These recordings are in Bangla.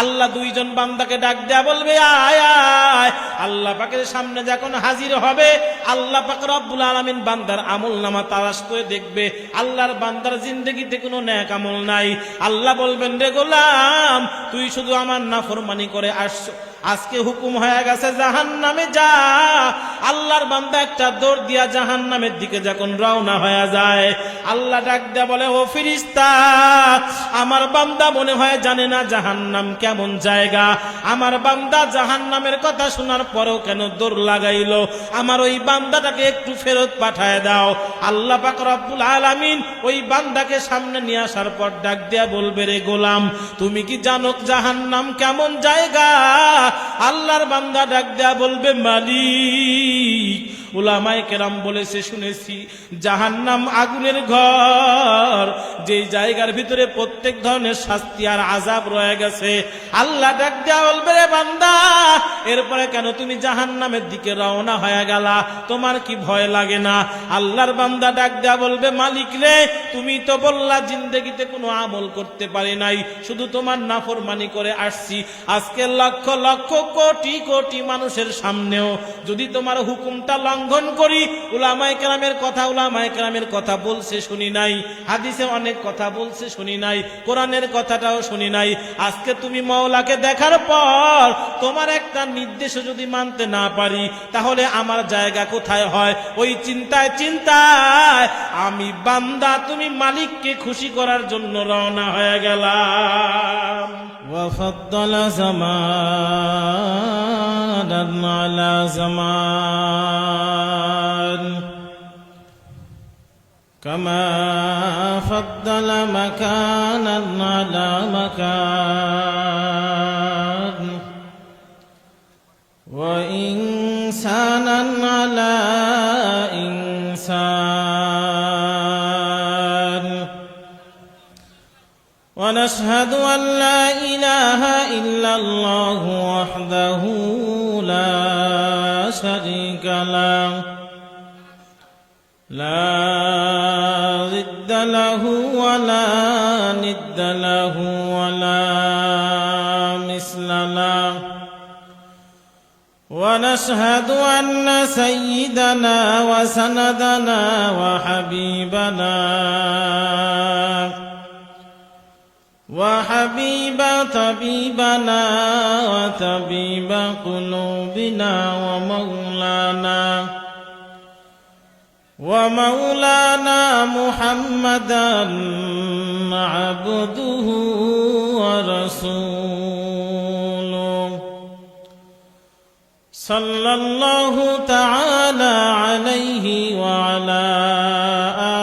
আল্লাহ দুইজন বান্দাকে ডাক দেয়া বলবে আয় আয়। আল্লাহ পাকের সামনে যখন হাজির হবে, আল্লাহ পাক রব্বুল আলামিন বান্দার আমলনামা তালাশ করে দেখবে। আল্লাহর বান্দার জিন্দেগিতে কোনো নেক আমল নাই। আল্লাহ বলবেন, রে গোলাম, তুই শুধু আমার নাফরমানি করে আসছ, আজকে হুকুম হয়ে গেছে জাহান্নামে যা। আল্লাহর বান্দা একটা দৌড় দিয়া জাহান্নামের দিকে যখন রওনা হয়ে যায়, আল্লাহ ডাক দেয়া বলে, ও ফেরেশতা, আমার বান্দা মনে হয় জানে না জাহান্নাম কেমন জায়গা। আমার বান্দা জাহান্নামের কথা শোনার পরেও কেন দৌড় লাগাইলো, আমার ওই বান্দাটাকে একটু ফেরত পাঠায় দাও। আল্লাহ পাক রব্বুল আলামিন ওই বান্দাকে সামনে নিয়ে আসার পর ডাক দেয়া বলবে, রে গোলাম, তুমি কি জানো জাহান্নাম কেমন জায়গা? আল্লাহর বান্দা ডাক দেয়া বলবে, মালিক, উলামায়ে কেরাম বলেছে শুনেছি জাহান্নাম আগুনের ঘর, যেই জায়গার ভিতরে প্রত্যেক ধরনের শাস্তি আর আযাব রয়ে গেছে। আল্লাহ ডাক দেয়া বলবে, রে বান্দা, এরপরে কেন তুমি জাহান্নামের দিকে রওনা হয়ে গেলা? তোমার কি ভয় লাগে না? আল্লাহর বান্দা ডাক দেয়া বলবে, মালিক রে, তুমি তো বললা জিন্দেগিতে কোনো আমল করতে পারি নাই, শুধু তোমার নাফরমানি করে আসছি। আজকে লক্ষ লক্ষ কোটি কোটি মানুষের সামনেও যদি তোমার হুকুমটা লঙ্ঘন করি, উলামায়ে কেরামের কথা বলছে শুনি নাই, হাদিসে অনেক কথা বলছে শুনি নাই, কোরআনের কথাটাও শুনি নাই। আজকে তুমি মাওলাকে দেখার পর তোমার একটা নির্দেশ যদি মানতে না পারি, তাহলে আমার জায়গা কোথায় হয়? ওই চিন্তায় চিন্তায় আমি বান্দা তুমি মালিককে খুশি করার জন্য রওনা হয়ে গেলাম। وفضل زمانا على زمان كما فضل مكانا على مكان وإنسانا على إنسان ونشهد أن لا إله إلا الله وحده لا شريك له لا ضد له ولا ند له ولا مثل له ونشهد أن سيدنا وسندنا وحبيبنا وحبيب طبيبنا وطبيب قلوبنا ومولانا محمدا عبده ورسوله صلى الله تعالى عليه وعلى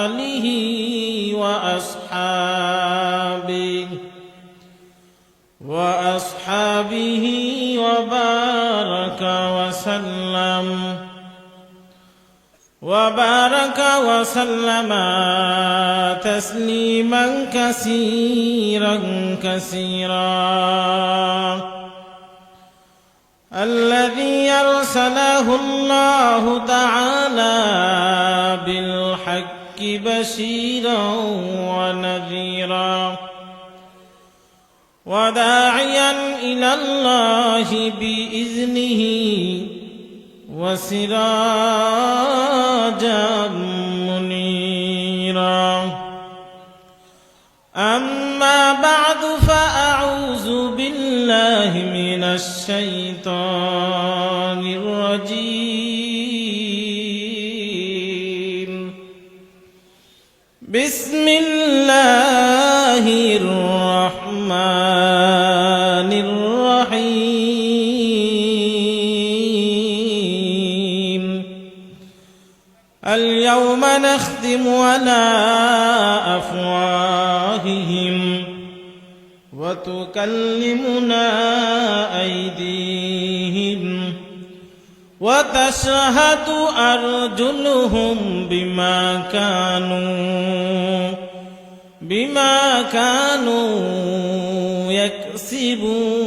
آله وأصحابه وبارك وسلم تسليما كثيرا الذي أرسله الله تعالى بالحق بشيرا ونذيرا وداعيا إلى الله بإذنه وسراجا منيرا أما بعد فأعوذ بالله من الشيطان الرجيم بسم الله الرحمن الرحيم اليوم نختم على أفواههم وتكلمنا أيديهم وتشهد أرجلهم بما كانوا يكسبون.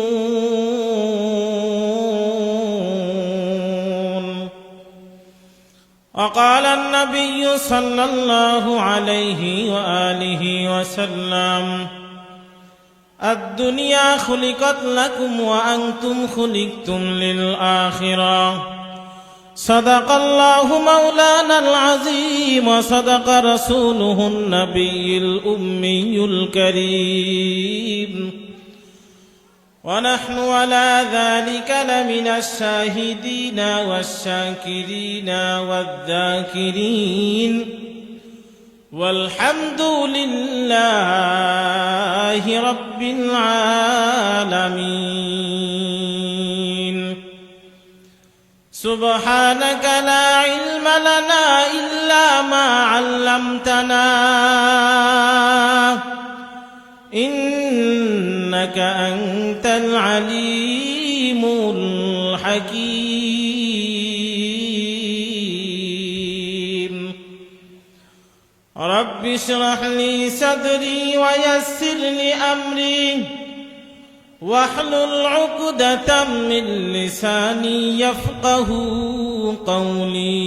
وقال النبي صلى الله عليه وآله وسلم الدنيا خلقت لكم وأنتم خلقتم للآخرة صدق الله مولانا العظيم وصدق رسوله النبي الأمي الكريم ونحن على ذلك لمن الشاهدين والشاكرين والذاكرين والحمد لله رب العالمين سبحانك لا علم لنا إلا ما علمتنا إنك أنت العليم الحكيم رب اشرح لي صدري ويسر لي أمري واحلل عقدة من لساني يفقه قولي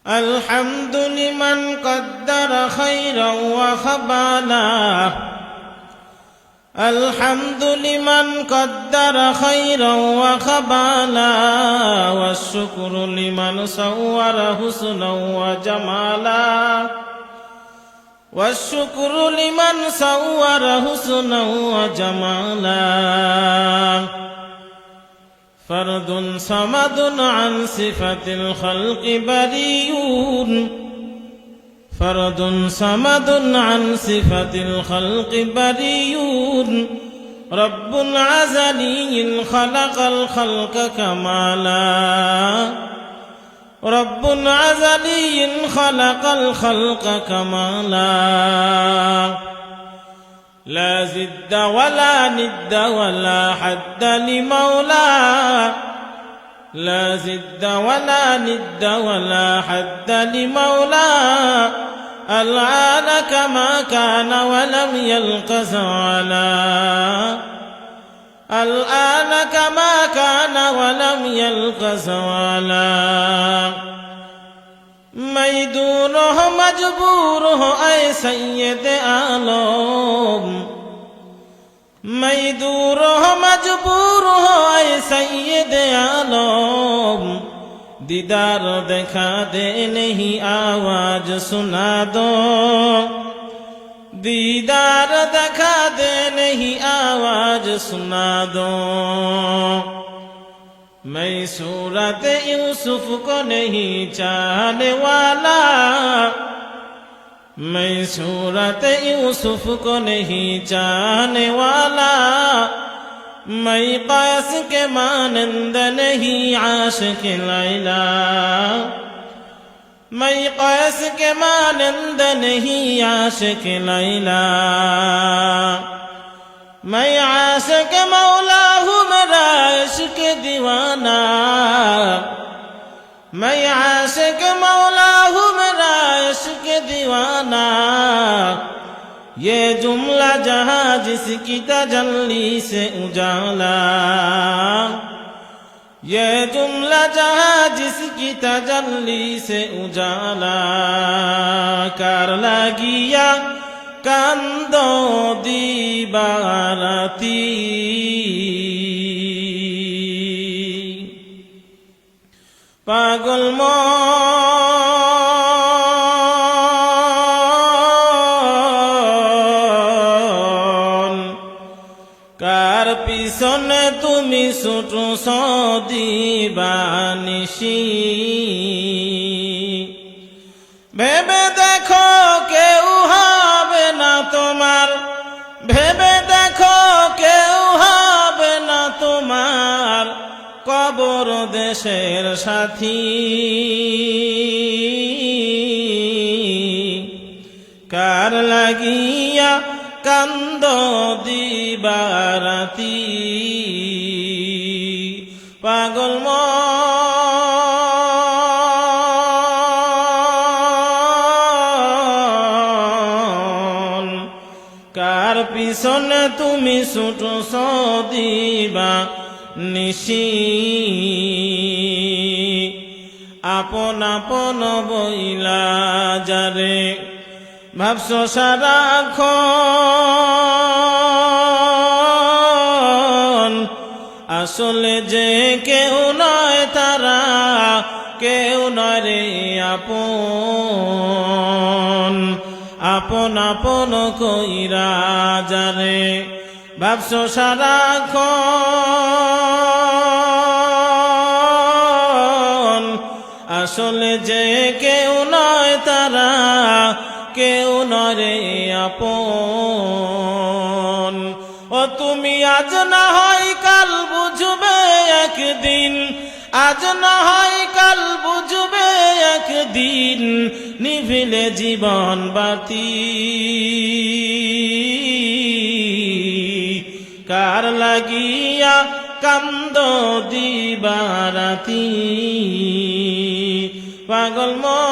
الحمد لمن قدر خيرا وخبالا الحمد لمن قدر خيرا وخبالا والشكر لمن صور حسنا وجمالا والشكر لمن صور حسنا وجمالا فرد صمد عن صفة الخلق بريء فرد صمد عن صفة الخلق بريء رب عزلي خلق الخلق كمالا رب عزلي خلق الخلق كمالا لا زد ولا ند ولا حد لمولى لا زد ولا ند ولا حد لمولى الآن كما كان ولم يلق زوالا الآن كما كان ولم يلق زوالا ميدونه مجبوره أي سيد عالم ميدوره مجبوره أي سيد عالم दीदार दिखा दे नहीं आवाज सुना दो दीदार दिखा दे नहीं आवाज सुना दो मैं सूरत यूसुफ को नहीं चाहने वाला मैं सूरत यूसुफ को नहीं चाहने वाला मैं कैस के मानंद नहीं आशिक लैला मैं कैस के मानंद नहीं आशिक लैला मैं आशिक मौला हूँ मेरा इश्क दीवाना मैं आशिक मौला हूँ मेरा इश्क दीवाना ये जुमला जहाँ जिसकी तजल्ली से उजाला ये जुमला जहाँ जिसकी तजल्ली से उजाला कर लगिया कांदो दीबारती पागल পিছনে তুমি ছুটো সদিবানিশি ভেবে দেখো কেউ হবে না তোমার ভেবে দেখো কেউ হবে না তোমার কবর দেশের সাথী কার লাগিয়া কান্দ দিবারাতি পাগল মন কার পিছনে তুমি ছুটো সদিবা নিশি আপন আপন বইলা যারে ভাবছো সারাক্ষণ আসলে যে কেউ নয় তারা, কেউ নয় রে আপন, আপন আপন কইরা জানে। ভাবছো সারাক্ষণ আসলে যে কেউ নয় তারা, কেউ নয় রে আপন। ও তুমি আজ না হয় কাল বুঝবে একদিন, আজ না হয় কাল বুঝবে একদিন, নিভিলে জীবন বাতি কার লাগিয়া কান্দ দিবারাতি। পাগল মন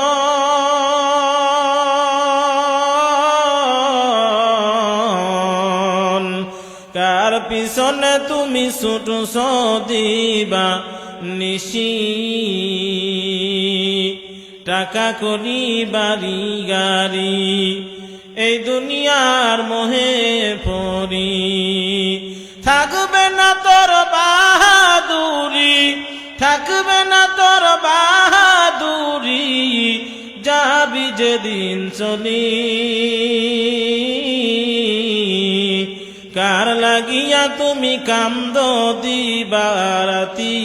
কার পিছনে তুমি ছুটছো দিবা নিশি, টাকা করি বাড়ি গাড়ি এই দুনিয়ার মোহে পড়ি। থাকবে না তোর বাহাদুরি, থাকবে না তোর বাহাদুরি, যাবি যেদিন চলি। কার লাগিয়া তুমি কান্দ দিবারাতি।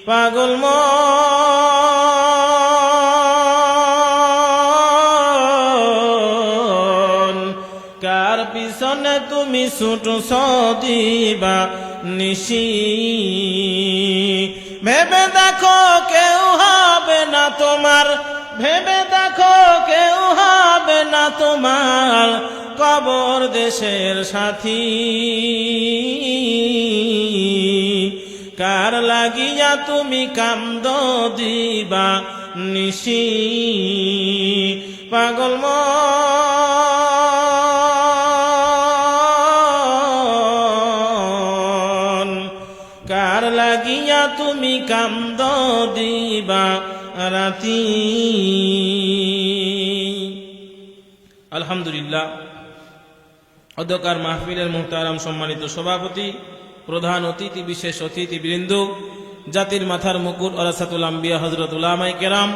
পাগল মন কার পিছনে তুমি ছুটছো দিবা নিশি। ভেবে দেখো কেউ হবে না তোমার, ভেবে দেখো কেউ হবে না তোমার, কবর দেশের সাথী। কার লাগিয়া তুমি কান্দ দিবা নিশি। পাগল মন কার লাগিয়া তুমি কান্দ দিবা রাতি। আলহামদুলিল্লাহ, অধ্যকার মাহফিলের মুহতারাম সম্মানিত সভাপতি, প্রধান অতিথি, বিশেষ অতিথিবৃন্দ, জাতির মাথার মুকুট ওরাসাতুল আম্বিয়া হযরত উলামায়ে কেরাম,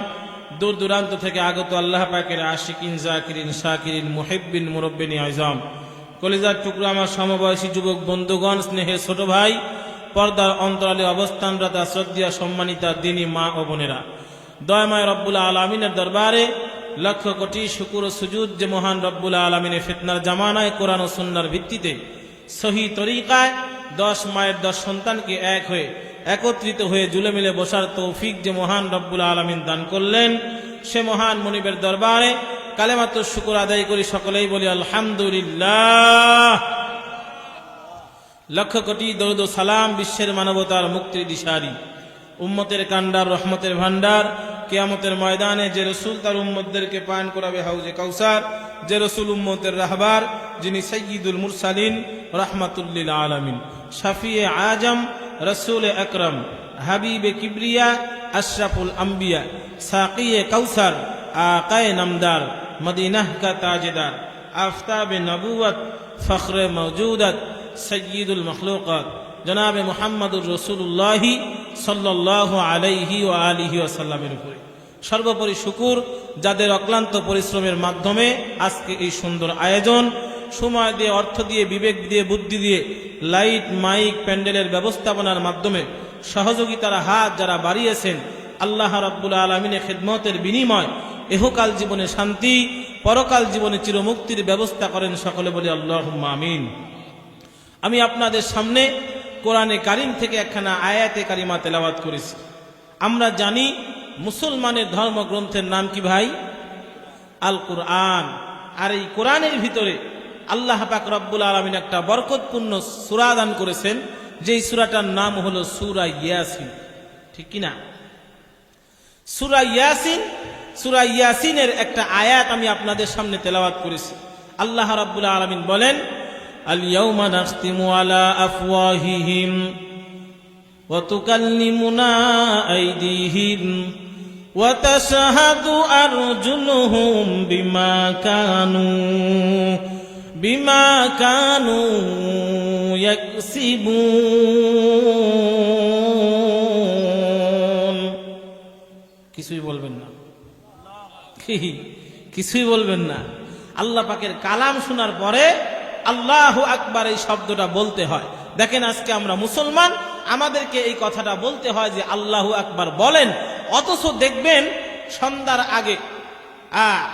দূর দূরান্ত থেকে আগত আল্লাহ পাকের আশিকিন, জাকিরিন, শাকিরিন, মুহিব্বিন, মুরব্বিন আযম, কলিজার টুকরা আমার সমবয়সী যুবক বন্ধুগণ, স্নেহের ছোট ভাই, পর্দার অন্তরালে অবস্থানরত শ্রদ্ধেয় সম্মানিতা দিনী মা ও বোনেরা, দয়াময় রব্বুল আলামিনের দরবারে লক্ষ কোটি শুকর ও সুজুদ যে মহান রব্বুল আলামিনের ফিতনার জামানায় কোরআন ও সুন্নাহর ভিত্তিতে সহি তরিকায় 10 মায়ের 10 সন্তানকে এক হয়ে একত্রিত হয়ে জুলে মিলে বসার তৌফিক যে মহান রব্বুল আলামিন দান করলেন, সে মহান মুনিবের দরবারে কালেমাতুর শুকর আদায় করি। সকলেই বলি আলহামদুলিল্লাহ। লক্ষ কোটি দরুদ ও সালাম বিশ্বের মানবতার মুক্তির দিশারি, উম্মতের কান্ডার, রহমতের ভান্ডার, কিয়ামতের ময়দানে যে রসুল তার উম্মতদেরকে পান করাবে হাউজে কাউসার, যে রসুল উম্মতের রাহবার, যিনি সাইয়্যিদুল মুরসালিন রাহমাতুল লিল আলামিন, শাফিয়ে আজম, রসুল আকরম, হাবিবে কিবরিয়া, আশরাফুল আম্বিয়া, সাকিয়ে কাউসার, আকায়ে নামদার, মদিনাহ কা তাজদার, আফতাবে নবুয়ত, ফখরে মওজুদত, সৈয়দুল মখলুকাত জনাবে মুহাম্মদুর রাসূলুল্লাহ সাল্লাল্লাহু আলাইহি ওয়া আলিহি ওয়াসাল্লামের উপরে সর্বোপরি শুকুর, যাদের অক্লান্ত পরিশ্রমের মাধ্যমে আজকে এই সুন্দর আয়োজন, সময় দিয়ে, অর্থ দিয়ে, বিবেক দিয়ে, বুদ্ধি দিয়ে, লাইট, মাইক, প্যান্ডেলের ব্যবস্থাপনার মাধ্যমে সহযোগিতার হাত যারা বাড়িয়েছেন, আল্লাহ রাব্বুল আলামিনের খিদমতের বিনিময় ইহকাল জীবনে শান্তি, পরকাল জীবনে চিরমুক্তির ব্যবস্থা করেন। সকলে বলি আল্লাহুম্মা আমিন। আমি আপনাদের সামনে কোরআনে কারিম থেকে একখানা আয়াতে কারিমা তেলাওয়াত করেছি। আমরা জানি মুসলমানের ধর্মগ্রন্থের নাম কি ভাই? আল কুরআন। আর এই কোরআনের ভিতরে আল্লাহ পাক রব্বুল আলামিন একটা বরকতপূর্ণ সূরা দান করেছেন, যেই সূরাটার নাম হলো সূরা ইয়াসিন। ঠিক কিনা? সূরা ইয়াসিন, সূরা ইয়াসিনের একটা আয়াত আমি আপনাদের সামনে তেলাওয়াত করেছি। আল্লাহ রাব্বুল আলামিন বলেন, আল ইয়াউমা নাখতিমু আলা আফওয়াহিহিম ওয়া তুকাল্লিমুনা আইদিহিম وتشهد أرجلهم بما كانوا يكسبون কিছুই বলবেন না, কিছুই বলবেন না। আল্লাহ পাকের কালাম শোনার পরে আল্লাহু আকবার এই শব্দটা বলতে হয়। দেখেন আজকে আমরা মুসলমান, আমাদেরকে এই কথাটা বলতে হয় যে আল্লাহু আকবার বলেন, অথচ দেখবেন সন্ধ্যার আগে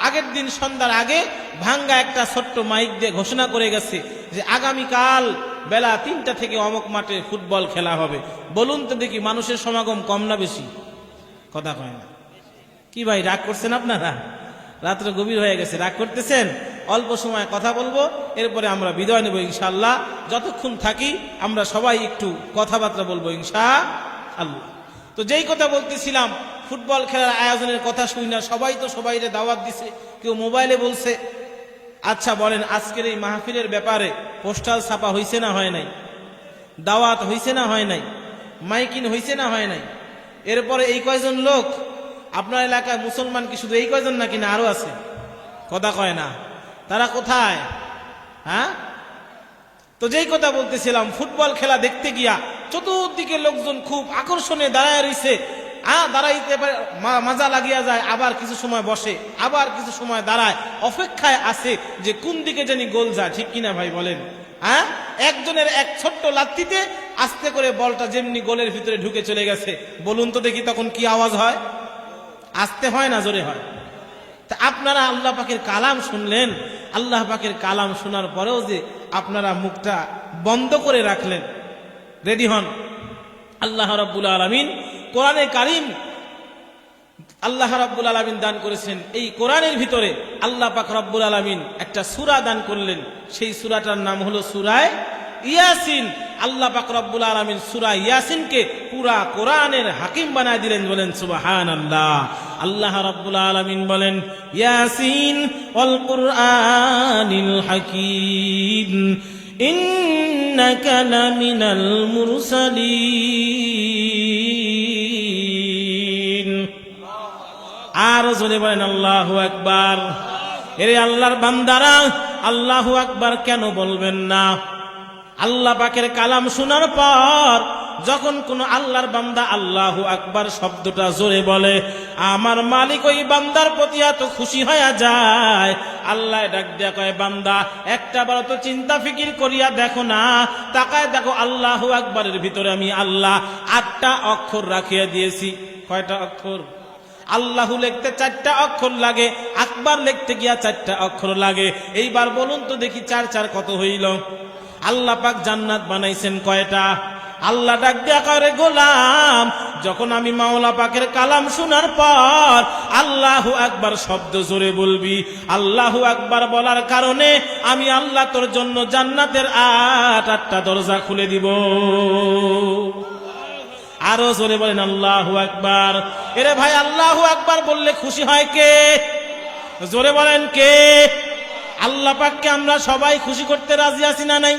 আগের দিন সন্ধ্যার আগে ভাঙ্গা একটা ছোট্ট মাইক দিয়ে ঘোষণা করে গেছে যে আগামীকাল বেলা 3টা থেকে অমুক মাঠে ফুটবল খেলা হবে। বলুন তো দেখি মানুষের সমাগম কম না বেশি? কথা কয় না। কি ভাই রাগ করছেন আপনারা? রাত্রে গভীর হয়ে গেছে, রাগ করতেছেন? অল্প সময় কথা বলবো, এরপরে আমরা বিদায় নেব ইনশাআল্লাহ। যতক্ষণ থাকি আমরা সবাই একটু কথাবার্তা বলবো ইনশাআল্লাহ। তো যেই কথা বলতেছিলাম, ফুটবল খেলার আয়োজনের কথা শুনি না, সবাই তো সবাইরে দাওয়াত দিছে, কেউ মোবাইলে বলছে। আচ্ছা বলেন, আজকের এই মাহফিলের ব্যাপারে পোস্টাল ছাপা হয়েছে না হয় নাই? দাওয়াত হয়েছে না হয় নাই? মাইকিং হয়েছে না হয় নাই? এরপরে এই কয়জন লোক আপনার এলাকায় মুসলমান কি শুধু এই কয়জন নাকি না আরো আছে? কথা কয় না। তারা কোথায়? হ্যাঁ, তো যেই কথা বলতেছিলাম, ফুটবল খেলা দেখতে গিয়া চতুর্দিকে লোকজন খুব আকর্ষণে দাঁড়ায় রয়েছে। দাঁড়াইতে মাজা লাগিয়া যায়, আবার কিছু সময় বসে, আবার কিছু সময় দাঁড়ায়, অপেক্ষায় আছে যে কোন দিকে জানি গোল যায়। ঠিক কিনা ভাই বলেন? একজনের এক ছোট্ট লাত্তিতে আস্তে করে বলটা যেমনি গোলের ভিতরে ঢুকে চলে গেছে। বলুন তো দেখি তখন কি আওয়াজ হয়? আস্তে হয় না জোরে হয়? তা আপনারা আল্লাহ পাকের কালাম শুনলেন, আল্লাহ পাকের কালাম শোনার পরেও যে আপনারা মুখটা বন্ধ করে রাখলেন, রেডি হন। আল্লাহ রাব্বুল আলামিন কোরআনে কারীম, আল্লাহ রাব্বুল আলামিন দান করেছেন এই কোরআনের ভিতরে আল্লাহ পাক রাব্বুল আলামিন একটা সূরা দান করলেন। সেই সূরাটার নাম হলো সূরা ইয়াসিন। আল্লাহ পাক রব্বুল আলামিন সূরা ইয়াসিনকে পুরা কোরআনের হাকিম বানায় দিলেন। বলেন সুবহানাল্লাহ। আল্লাহ রাব্বুল আলামিন বলেন, ইয়াসিন ওয়াল কুরআনিল হাকিম ইন্নাকা লামিনাল মুরসালিন। আর জোরে বলেন আল্লাহু আকবার। এরে আল্লাহর বান্দারা, আল্লাহু আকবার কেন বলবেন না? আল্লাহ পাকের কালাম শোনার পর যখন কোন আল্লাহর বান্দা আল্লাহু আকবার শব্দটা জোরে বলে, আমার মালিক ওই বান্দার প্রতি এত খুশি হয়ে যায়। আল্লাহ ডাক দিয়া কয়, বান্দা একটা বার তো চিন্তা ফিকির করিয়া দেখো না, তাকায় দেখো আল্লাহু আকবারের ভিতরে আমি আল্লাহ 8টা অক্ষর রাখিয়া দিয়েছি। কয়টা অক্ষর? আল্লাহু লিখতে 4টা অক্ষর লাগে, আকবার লিখতে গিয়া 4টা অক্ষর লাগে। এইবার বলুন তো দেখি 4 4 কত হইল? আল্লাহ পাক জান্নাত বানাইছেন কয়টা? আল্লাহ ডাক দিয়া কয়, গোলাম যখন আমি মাওলা পাকের কালাম শোনার পর আল্লাহু আকবার শব্দ জোরে বলবি, আল্লাহু আকবার বলার কারণে আমি আল্লাহ তোর জন্য জান্নাতের 8টা দরজা খুলে দিব। আরো জোরে বলেন আল্লাহু আকবার। এরে ভাই, আল্লাহু আকবার বললে খুশি হয় কে? জোরে বলেন কে? আল্লাহ পাককে আমরা সবাই খুশি করতে রাজি আছি না নাই?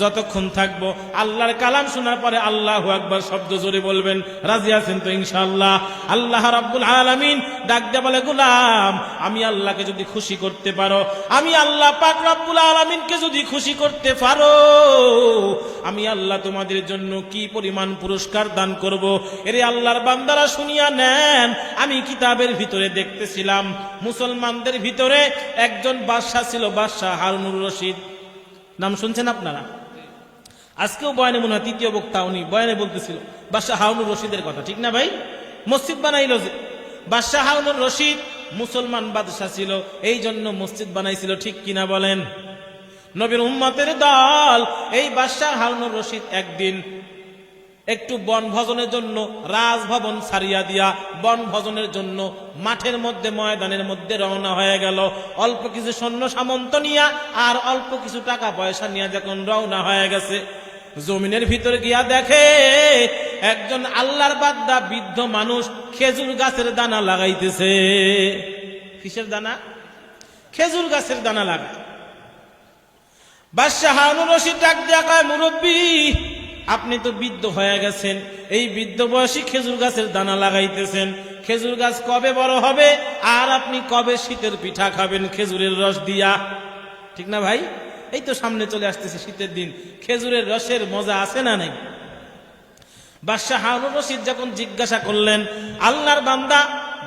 যতক্ষণ থাকবো আল্লাহর কালাম শোনার পরে আল্লাহু আকবার শব্দ জোরে বলবেন, রাজি আছেন তো ইনশাআল্লাহ? আল্লাহ রাব্বুল আলামিন ডাক দিয়ে বলে, গোলাম আমি আল্লাহকে যদি খুশি করতে পারো, আমি আল্লাহ পাক রব্বুল আলামিনকে যদি খুশি করতে পারো, আমি আল্লাহ তোমাদের জন্য কি পরিমাণ পুরস্কার দান করব। এরে আল্লাহর বান্দারা শুনিয়া নেন। আমি কিতাবের ভিতরে দেখতেছিলাম, মুসলমানদের ভিতরে একজন বাদশা ছিল, বাদশা হারুনুর রশিদ। নাম শুনছেন আপনারা? আজকেও বয়ানে মনে হয় 3য় বক্তা উনি বয়ানে বলতেছিল বাদশা হারুনুর রশিদের কথা, ঠিক না ভাই? মসজিদ বানাইল যে বাদশা হারুনুর রশিদ, মুসলমান বাদশা ছিল, এই জন্য মসজিদ বানাইছিল, ঠিক কিনা বলেন? নবীর উম্মতের দল এই বাদশা হারুনুর রশিদ একদিন একটু বনভোজনের জন্য রাজভবন ছাড়িয়া দিয়া বনভোজনের জন্য মাঠের মধ্যে, ময়দানের মধ্যে রওনা হয়ে গেল। অল্প কিছু সৈন্য সামন্ত নিয়া আর অল্প কিছু টাকা পয়সা নিয়ে যখন রওনা হয়ে গেছে, জমিনের ভিতরে গিয়া দেখে একজন আল্লাহর বান্দা বৃদ্ধ মানুষ খেজুর গাছের দানা লাগাইতেছে। কিসের দানা? খেজুর গাছের দানা লাগায়। বাদশা হারুনুর রশিদ ডাক দিয়া কয়, মুরব্বী আপনি তো বৃদ্ধ হয়ে গেছেন, এই বৃদ্ধ বয়সী খেজুর গাছের দানা লাগাইতেছেন, খেজুর গাছ কবে বড় হবে আর আপনি কবে শীতের পিঠা খাবেন খেজুরের রস দিয়া, ঠিক না ভাই? এই তো সামনে চলে আসতেছে শীতের দিন, খেজুরের রসের মজা আছে না নাই? বাদশাহ হারুন রশিদ যখন জিজ্ঞাসা করলেন, আল্লাহর বান্দা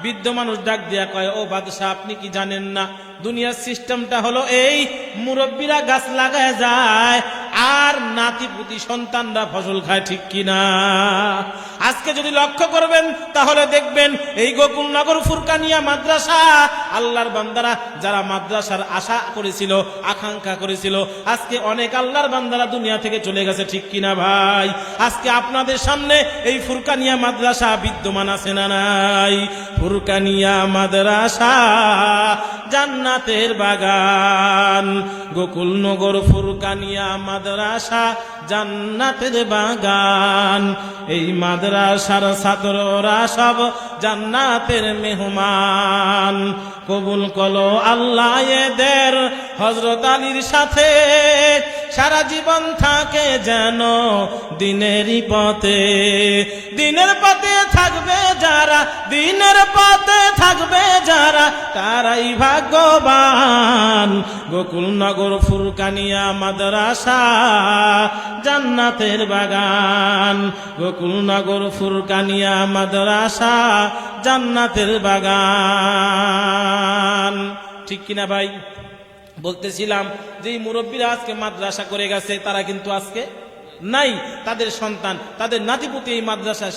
বৃদ্ধ মানুষ ডাক দিয়া কয়, ও বাদশাহ আপনি কি জানেন না দুনিয়ার সিস্টেমটা হলো এই, মুরব্বীরা গাছ লাগায় যায় আর নাতিপুতি সন্তানরা ফসল খায়, ঠিক কিনা? আজকে যদি লক্ষ্য করবেন তাহলে দেখবেন এই গোকুলনগর ফুরকানিয়া মাদ্রাসা, আল্লাহর বান্দারা যারা মাদ্রাসার আশা করেছিল, আকাঙ্ক্ষা করেছিল, আজকে অনেক আল্লাহর বান্দারা দুনিয়া থেকে চলে গেছে, ঠিক কিনা ভাই? আজকে আপনাদের সামনে এই ফুরকানিয়া মাদ্রাসা বিদ্যমান আছে না নাই? ফুরকানিয়া মাদ্রাসা জান্নাতের বাগান, গোকুলনগর ফুরকানিয়া মাদ্রাসা জান্নাতের বাগান। এই মাদ্রাসার ছাত্ররা সব জান্নাতের মেহমান, কবুল করো আল্লাহ এদের হযরত আলীর সাথে, সারা জীবন থাকে যেন দিনেরই পথে। দিনের পথে থাকবে যারা, দিনের পথে থাকবে যারা, তারাই ভাগ্যবান। গোকুলনগর ফুরকানিয়া মাদ্রাসা জান্নাতের বাগান, গোকুলনগর ফুরকানিয়া মাদ্রাসা জান্নাতের বাগান, ঠিক কিনা ভাই? বলতেছিলাম যে মুরব্বীরা আজকে মাদ্রাসা করে গেছে, তারা কিন্তু আজকে নাই, তাদের সন্তান তাদের নাতিপুতি এই মাদ্রাসা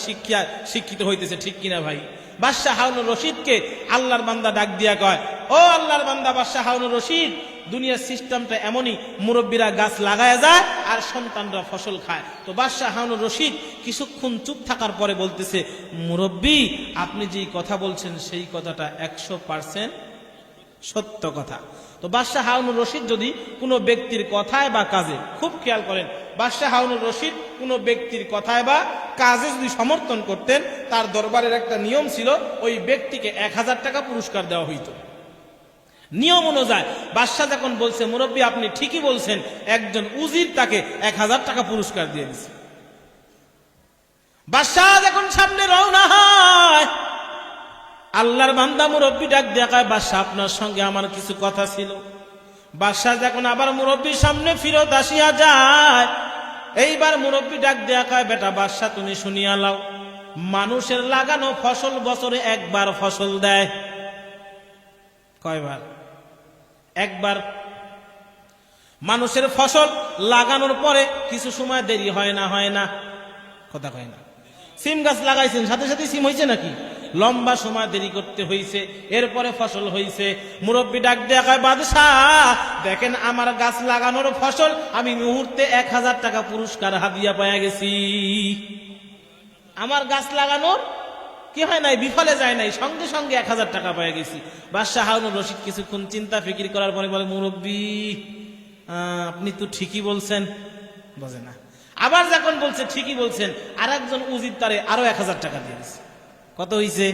শিক্ষিত হইতেছে, ঠিক কিনা ভাই? বাদশাহ হারুন রশিদকে আল্লাহর বান্দা ডাক দিয়া কয়, ও আল্লাহর বান্দা বাদশাহ হারুন রশিদ, দুনিয়ার সিস্টেমটা এমনই, মুরব্বীরা গাছ লাগায় যায় আর সন্তানরা ফসল খায়। তো বাদশাহ হারুন রশিদ কিছুক্ষণ চুপ থাকার পরে বলতেছে, মুরব্বী আপনি যেই কথা বলছেন সেই কথাটা 100% সত্য কথা। তো বাদশাহ হারুন রশিদ যদি কোনো ব্যক্তির কথায় বা কাজে, খুব খেয়াল করেন, বাদশাহ হারুন রশিদ কোনো ব্যক্তির কথায় বা কাজে যদি সমর্থন করতেন, তার দরবারের একটা নিয়ম ছিল, ওই ব্যক্তিকে 1000 টাকা পুরস্কার দেওয়া হইত। নিয়ম অনুযায়ী বাদশাহ যখন বলছে মুরব্বী আপনি ঠিকই বলছেন, একজন উজির তাকে 1000 টাকা পুরস্কার দিয়ে দিছে। বাদশাহ যখন সামনে রওনা হয়, আল্লাহর বান্দা মুরব্বী ডাক দেখায়, বাদশাহ আপনার সঙ্গে আমার কিছু কথা ছিল। বাদশাহ যখন আবার মুরব্বীর সামনে ফিরত আসিয়া যায়, এইবার মুরব্বী ডাক দেখায়, বেটা বাদশাহ তুমি শুনিয়া লাও, মানুষের লাগানো ফসল বছরে একবার ফসল দেয়। কয়বার? একবার। মানুষের ফসল লাগানোর পরে কিছু সময় দেরি হয় না? হয় না? কথা কয় না। সিম গাছ লাগাইছেন, সাথে সাথে সিম হয়েছে নাকি? লম্বা সময় দেরি করতে হয়েছে, এরপরে ফসল হয়েছে। মুরব্বী ডাক দেয়া কয়, বাদশাহ দেখেন আমার গাছ লাগানোর ফসল, আমি মুহূর্তে 1000 টাকা পুরস্কার হাদিয়া পাইয়া গেছি। আমার গাছ লাগানোর কি হয় নাই, বিফলে যায় নাই, সঙ্গে সঙ্গে 1000 টাকা পেয়ে গেছি। বাদশাহ হারুন রশিদ কিছুক্ষণ চিন্তা ফিকির করার পরে বলে, মুরব্বী আপনি তো ঠিকই বলছেন। বোঝে না। আবার যখন বলছে ঠিকই বলছেন, আর একজন উজির তারে আরো 1000 টাকা দিয়ে দিচ্ছে। কত হইছে?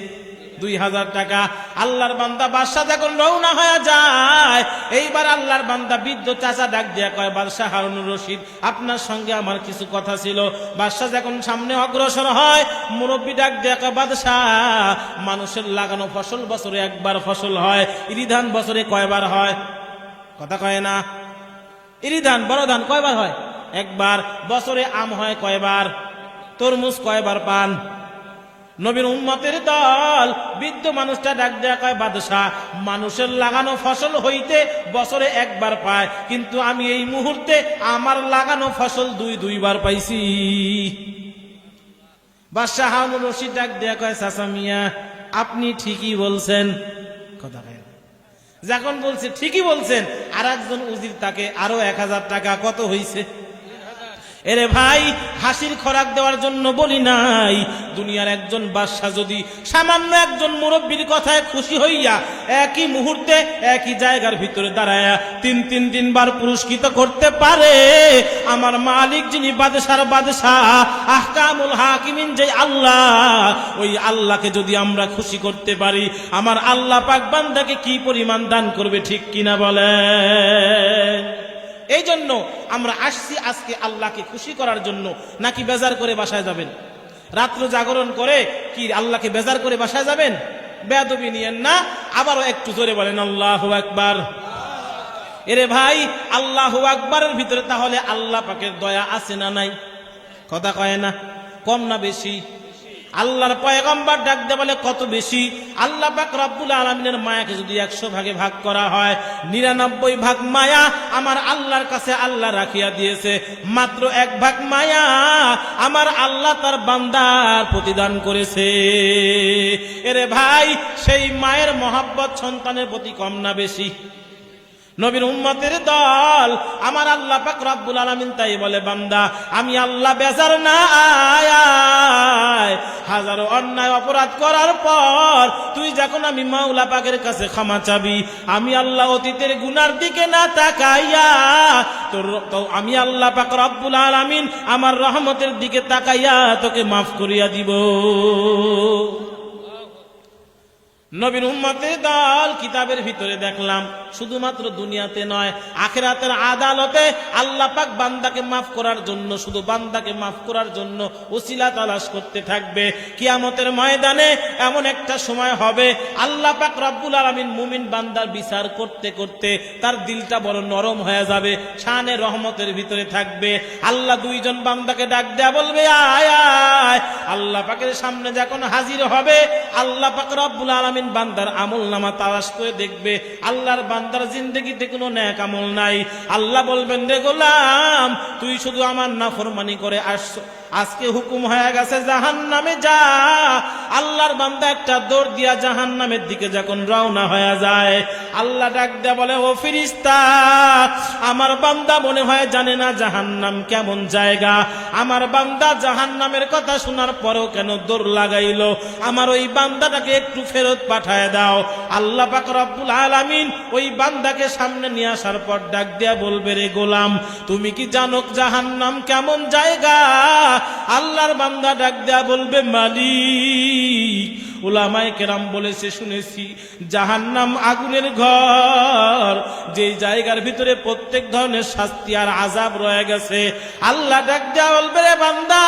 2000 টাকা। আল্লাহর বান্দা বাদশাহ যখন রওনা হয়ে যায়, এইবার আল্লাহর বান্দা বৃদ্ধ চাচা ডাক দিয়া কয়, বাদশাহ হারুন রশিদ আপনার সঙ্গে আমার কিছু কথা ছিল। বাদশাহ যখন সামনে অগ্রসর হয়, মুরব্বী ডাক দিয়া কয়, বাদশাহ মানুষের লাগানো ফসল বছরে একবার ফসল হয়, ইরি ধান বছরে কয়বার হয়? কথা কয় না। ইরি ধান বড় ধান কয়বার হয়? একবার। বছরে আম হয় কয়বার? তরমুজ কয়বার পান? নবীর উম্মতের দল বৃদ্ধ মানুষটা ডাক দেয়া কয়, বাদশাহ মানুষের লাগানো ফসল হইতে বছরে একবার পায়, কিন্তু আমি এই মুহূর্তে আমার লাগানো ফসল দুইবার পাইছি। বাদশাহ হারুন রশিদ ডাক দেয়া কয়, চাচা মিয়া আপনি ঠিকই বলছেন। কথা কয় যখন বলছে ঠিকই বলছেন, আর একজন উজির তাকে আরো 1000 টাকা। কত হইছে? এরে ভাই, হাসির খোরাক দেওয়ার জন্য বলি নাই। দুনিয়ার একজন বাদশাহ যদি সামান্য একজন মুরব্বীর কথায় খুশি হইয়া একই মুহূর্তে একই জায়গার ভিতরে দাঁড়ায়া তিনবার পুরস্কৃত করতে পারে, আমার মালিক যিনি বাদশার বাদশাহ, আহকামুল হাকিমিন যে আল্লাহ, ওই আল্লাহকে যদি আমরা খুশি করতে পারি, আমার আল্লাহ পাক বান্দাকে কি পরিমাণ দান করবে, ঠিক কিনা বলেন? এই জন্য আমরা আসছি আজকে আল্লাহকে খুশি করার জন্য, নাকি বেজার করে বাসায় যাবেন? রাত্র জাগরণ করে কি আল্লাহকে বেজার করে বাসায় যাবেন? বেয়াদবি নিয়েন না। আবারও একটু জোরে বলেন আল্লাহু আকবার। এরে ভাই, আল্লাহু আকবারের ভিতরে তাহলে আল্লাহ পাকের দয়া আছে না নাই? কথা কয় না, কম না বেশি? আল্লাহর পয়গম্বর ডাক দিয়ে বলে কত বেশি। আল্লাহ পাক রব্বুল আলামিনের মায়াকে যদি 100 ভাগে ভাগ করা হয়, 99 ভাগ মায়া আমার আল্লাহর কাছে আল্লাহ রাখিয়া দিয়েছে। মাত্র 1 ভাগ মায়া আমার আল্লাহ তার বান্দার প্রতিদান করেছে। এরে ভাই, সেই মায়ের মহব্বত সন্তানের প্রতি কম না বেশি? নবীর উম্মতের দল আমার আল্লাহ পাক রব্বুল আলামিন তাই বলে, বান্দা আমি আল্লাহ বেজার না, আয় হাজারো অন্যায় অপরাধ করার পর তুই যখন আমি মাওলা পাকের কাছে ক্ষমা চাবি, আমি আল্লাহ অতীতের গুনার দিকে না তাকাইয়া তো আমি আল্লাহ পাক রব্বুল আলামিন আমার রহমতের দিকে তাকাইয়া তোকে মাফ করিয়া দিব। নবীর উম্মতের দল কিতাবের ভিতরে দেখলাম শুধুমাত্র দুনিয়াতে নয়, আখিরাতের আদালতে আল্লাহ পাক বান্দাকে মাফ করার জন্য, শুধু বান্দাকে মাফ করার জন্য ওসিলা তালাশ করতে থাকবে। কিয়ামতের ময়দানে এমন একটা সময় হবে আল্লাহ পাক রব্বুল আলামিন মুমিন বান্দার বিচার করতে করতে তার দিলটা বড় নরম হয়ে যাবে, শানে রহমতের ভিতরে থাকবে। আল্লাহ 2 জন বান্দাকে ডাক দেয়া বলবে, আয় আয়। আল্লাহ পাকের সামনে যখন হাজির হবে, আল্লাহ পাক রব্বুল আলামিন বান্দার আমল নামা তালাশ করে দেখবে। আল্লাহর বান্দার জিন্দেগিতে কোনো নেক আমল নাই। আল্লাহ বলবেন, রে গোলাম, তুই শুধু আমার নাফরমানি করে আসছো, আজকে হুকুম হয়ে গেছে জাহান্নামে যা। আল্লাহর বান্দা একটা দৌড় দিয়া জাহান্নামের দিকে যখন রওনা হয়ে যায়, আল্লাহ ডাক দেয়া বলে, ও ফেরেশতা, আমার বান্দা মনে হয় জানে না জাহান্নাম কেমন জায়গা। আমার বান্দা জাহান্নামের কথা শোনার পরেও কেন দৌড় লাগাইলো? আমার ওই বান্দাটাকে একটু ফেরত পাঠায় দাও। আল্লাহ পাক রব্বুল আলামিন ওই বান্দাকে সামনে নিয়ে আসার পর ডাক দেয়া বলবে, রে গোলাম, তুমি কি জানো জাহান্নাম কেমন জায়গা? আল্লাহর বান্দা ডাক দেয়া বলবে, মালিক, উলামায়ে কেরাম বলেছে শুনেছি জাহান্নাম আগুনের ঘর, যে জায়গার ভিতরে প্রত্যেক ধরনের শাস্তি আর আযাব রয়ে গেছে। আল্লাহ ডাক দেয়া বলবে, রে বান্দা,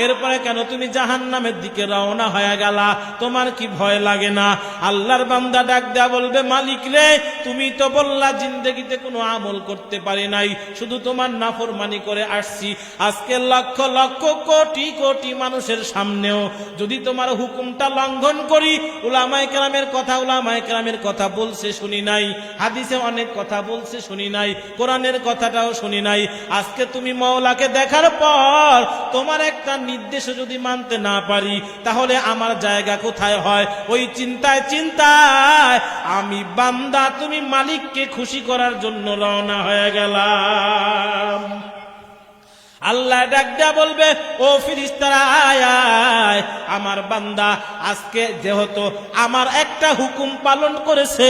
এরপরে কেন তুমি জাহান্নামের দিকে রওনা হয়ে গেলা? তোমার কি ভয় লাগে না? আল্লাহর বান্দা ডাক দেয়া বলবে, মালিক রে, তুমি তো বললা জিন্দেগিতে কোনো আমল করতে পারি নাই, শুধু তোমার নাফরমানি করে আসছি। আজকে লক্ষ লক্ষ কোটি কোটি মানুষের সামনেও যদি তোমার হুকুমটা লঙ্ঘন করি, উলামায়ে কেরামের কথা বলছে শুনি নাই, হাদিসে অনেক কথা বলছে শুনি নাই, কোরআনের কথাটাও শুনি নাই। আজকে তুমি মাওলাকে দেখার পর তোমার একটা নির্দেশ যদি মানতে না পারি, তাহলে আমার জায়গা কোথায় হয়? ওই চিন্তায় চিন্তায় আমি বান্দা তুমি মালিককে খুশি করার জন্য রওনা হয়ে গেলাম। আল্লাহ ডাক দেয়া বলবে, ও ফেরেশতারা, আয় আয়। আমার বান্দা আজকে যেহেতু আমার একটা হুকুম পালন করেছে,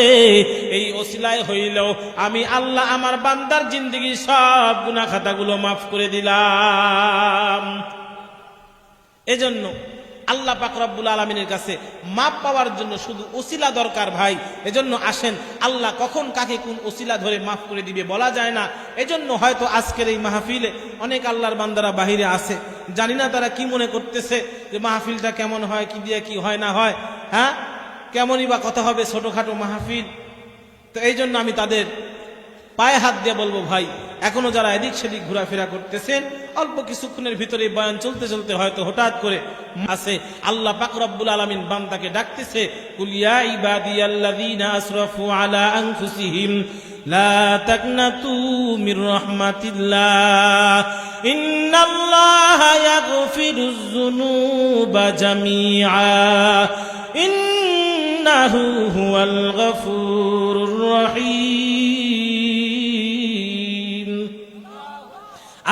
এই ওসিলায় হইলেও আমি আল্লাহ আমার বান্দার জিন্দেগি সব গুনাহ খাতাগুলো মাফ করে দিলাম। এজন্য আল্লাহ পাক রব্বুল আলামিনের কাছে মাপ পাওয়ার জন্য শুধু ওসিলা দরকার ভাই। এজন্য আসেন, আল্লাহ কখন কাকে কোন ওসিলা ধরে মাফ করে দিবে বলা যায় না। এজন্য হয়তো আজকের এই মাহফিলে অনেক আল্লাহর বান্দারা বাহিরে আছে, জানি না তারা কি মনে করতেছে যে মাহফিলটা কেমন হয়, কি দিয়ে কি হয় না হয়, হ্যাঁ কেমনই বা কথা হবে, ছোটখাটো মাহফিল। তো এই জন্য আমি তাদের পায়ে হাত দিয়ে বলবো, ভাই এখনো যারা এদিক সেদিক ঘোরাফেরা করতেছেন, অল্প কিছুক্ষণের ভিতরে বয়ান চলতে চলতে হয়তো হঠাৎ করে আছে আল্লাহ পাক রব্বুল আলামিন বান্দাকে ডাকতেছে, কুল ইয়া ইবাদিয়াল্লাযীনা আসরাফু আলা আনফুসিহিম লা তাকনাতু মির রাহমাতিল্লাহ ইন্নাল্লাহা ইয়াগফিরুয যুনুবা জামিআ ইন্নাহু হুয়াল গফুরুর রহিম।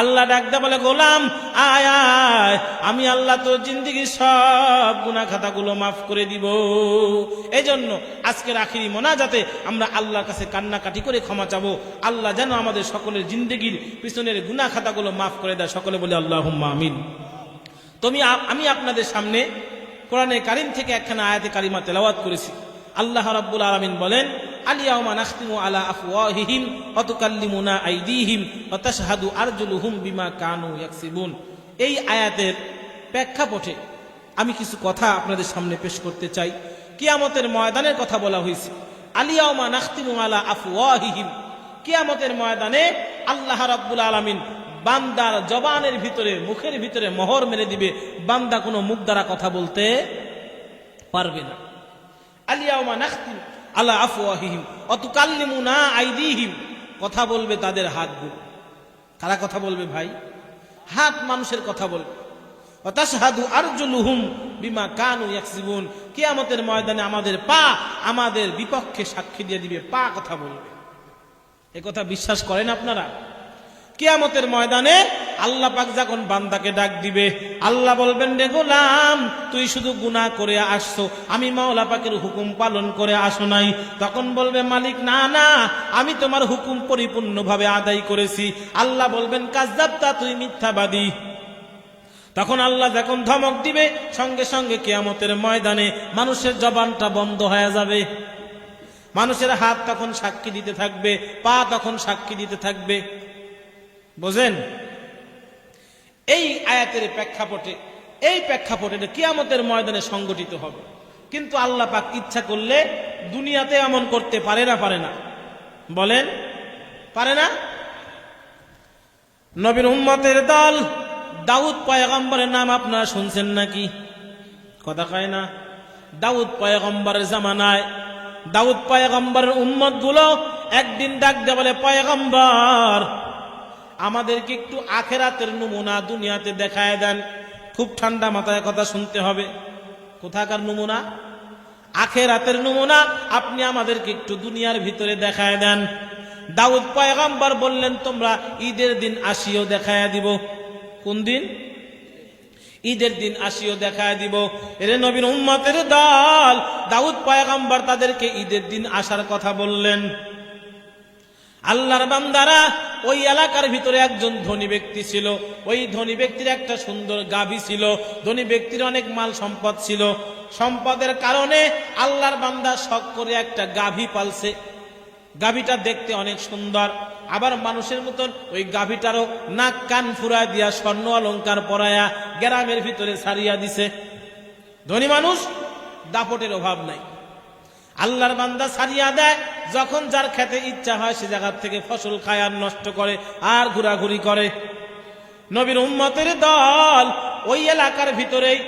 আল্লাহ ডাকতে বলে, গোলাম আয় আয়, আমি আল্লাহ তোর জিন্দেগির সব গুনাহ খাতাগুলো মাফ করে দিব। এই জন্য আজকের আখিরি মোনাজাতে আমরা আল্লাহর কাছে কান্নাকাটি করে ক্ষমা চাবো। আল্লাহ যেন আমাদের সকলের জিন্দেগির পিছনের গুনাহ খাতাগুলো মাফ করে দেয়। সকলে বলে আল্লাহুম্মা আমিন। আমি আপনাদের সামনে কোরআনে কারীম থেকে একখানা আয়াতে কারিমা তেলাওয়াত করেছি। আল্লাহ রাব্বুল আলামিন বলেন, আলিয়াউমা নাখতিমু আলা আফওয়াহিহিম ওয়া তুকাল্লিমুনা আইদিহিম ওয়া তাশহাদু আরজুলুহুম বিমা কানু ইয়াকসিবুন। এই আয়াতের প্রেক্ষাপটে আমি কিছু কথা আপনাদের সামনে পেশ করতে চাই। কিয়ামতের ময়দানের কথা বলা হয়েছে, আলিয়াউমা নাখতিমু আলা আফওয়াহিহিম। কিয়ামতের ময়দানে আল্লাহ রাব্বুল আলামিন বান্দার জবানের ভিতরে, মুখের ভিতরে মোহর মেরে দিবে, বান্দা কোনো মুখ দ্বারা কথা বলতে পারবে না। আলিয়াউমা নাখতিমু আলা আফওয়াহিহিম ওয়া তুকাল্লিমুনা আইদিহিম, কথা বলবে তাদের হাতগুলো। কারা কথা বলবে ভাই? হাত মানুষের কথা বলবে। ওয়া তাশহাদু আরজুলুহুম বিমা কানু ইয়াকসিবুন, কিয়ামতের ময়দানে আমাদের পা আমাদের বিপক্ষে সাক্ষী দিয়ে দিবে, পা কথা বলবে। এ কথা বিশ্বাস করেন আপনারা? কিয়ামতের ময়দানে আল্লাহ পাক যখন বান্দাকে ডাক দিবে, আল্লাহ বলবেন, রে গোলাম, তুই শুধু গুনাহ করে আসছো, আমি মাওলা পাকের হুকুম পালন করে আসো নাই। তখন বলবে মালিক, না না, আমি তোমার হুকুম পরিপূর্ণভাবে আদায় করেছি। আল্লাহ বলবেন, কাযযাবতা, তুই মিথ্যাবাদী। তখন আল্লাহ যখন ধমক দিবে, সঙ্গে সঙ্গে কিয়ামতের ময়দানে মানুষের জবানটা বন্ধ হয়ে যাবে। মানুষের হাত তখন সাক্ষী দিতে থাকবে, পা তখন সাক্ষী দিতে থাকবে। বোঝেন? এই আয়াতের প্রেক্ষাপটে, এই প্রেক্ষাপটে কিয়ামতের ময়দানে সংগঠিত হবে। কিন্তু আল্লাহ পাক ইচ্ছা করলে দুনিয়াতে এমন করতে পারে না? পারে না? বলেন, পারে না? নবীর উম্মতের দল দাউদ পয়গম্বরের নাম আপনারা শুনছেন নাকি? কথা কয় না? দাউদ পয়গম্বরের জামানায় দাউদ পয়গম্বরের উম্মত গুলো একদিন ডাক দিয়ে বলে, পয়গম্বর, আমাদেরকে একটু আখেরাতের নমুনা দুনিয়াতে দেখায় দেন। খুব ঠান্ডা মাথায় কথা শুনতে হবে। কোথাকার নমুনা? আখেরাতের নমুনা আপনি আমাদেরকে একটু দুনিয়ার ভিতরে দেখায় দেন। দাউদ পয়গম্বর বললেন, তোমরা ঈদের দিন আসিও, দেখায় দিব। কোন দিন? ঈদের দিন আসিও, দেখায় দিব। এরে নবীর উম্মতের দল, দাউদ পয়গম্বর তাদেরকে ঈদের দিন আসার কথা বললেন। আল্লাহর বান্দারা, ওই এলাকার ভিতরে একজন ধনী ব্যক্তি ছিল। ওই ধনী ব্যক্তির একটা সুন্দর গাভী ছিল। ধনী ব্যক্তির অনেক মাল সম্পদ ছিল। সম্পদের কারণে আল্লাহর বান্দা শখ করে একটা গাভী পালছে। গাভীটা দেখতে অনেক সুন্দর, আবার মানুষের মতন ওই গাভীটারও নাক কান ফুরায় দিয়া, স্বর্ণ অলংকার পরায়া গ্রামের ভিতরে ছাড়িয়া দিছে। ধনী মানুষ, দাপটের অভাব নাই। আল্লাহর বান্দা ছাড়িয়া দেয়, যখন যার খেতে ইচ্ছা হয় সে জায়গার থেকে ফসল খায় আর নষ্ট করে আর ঘোরাঘুরি করে। নবীর উম্মতের দল ওই এলাকার ভিতরেই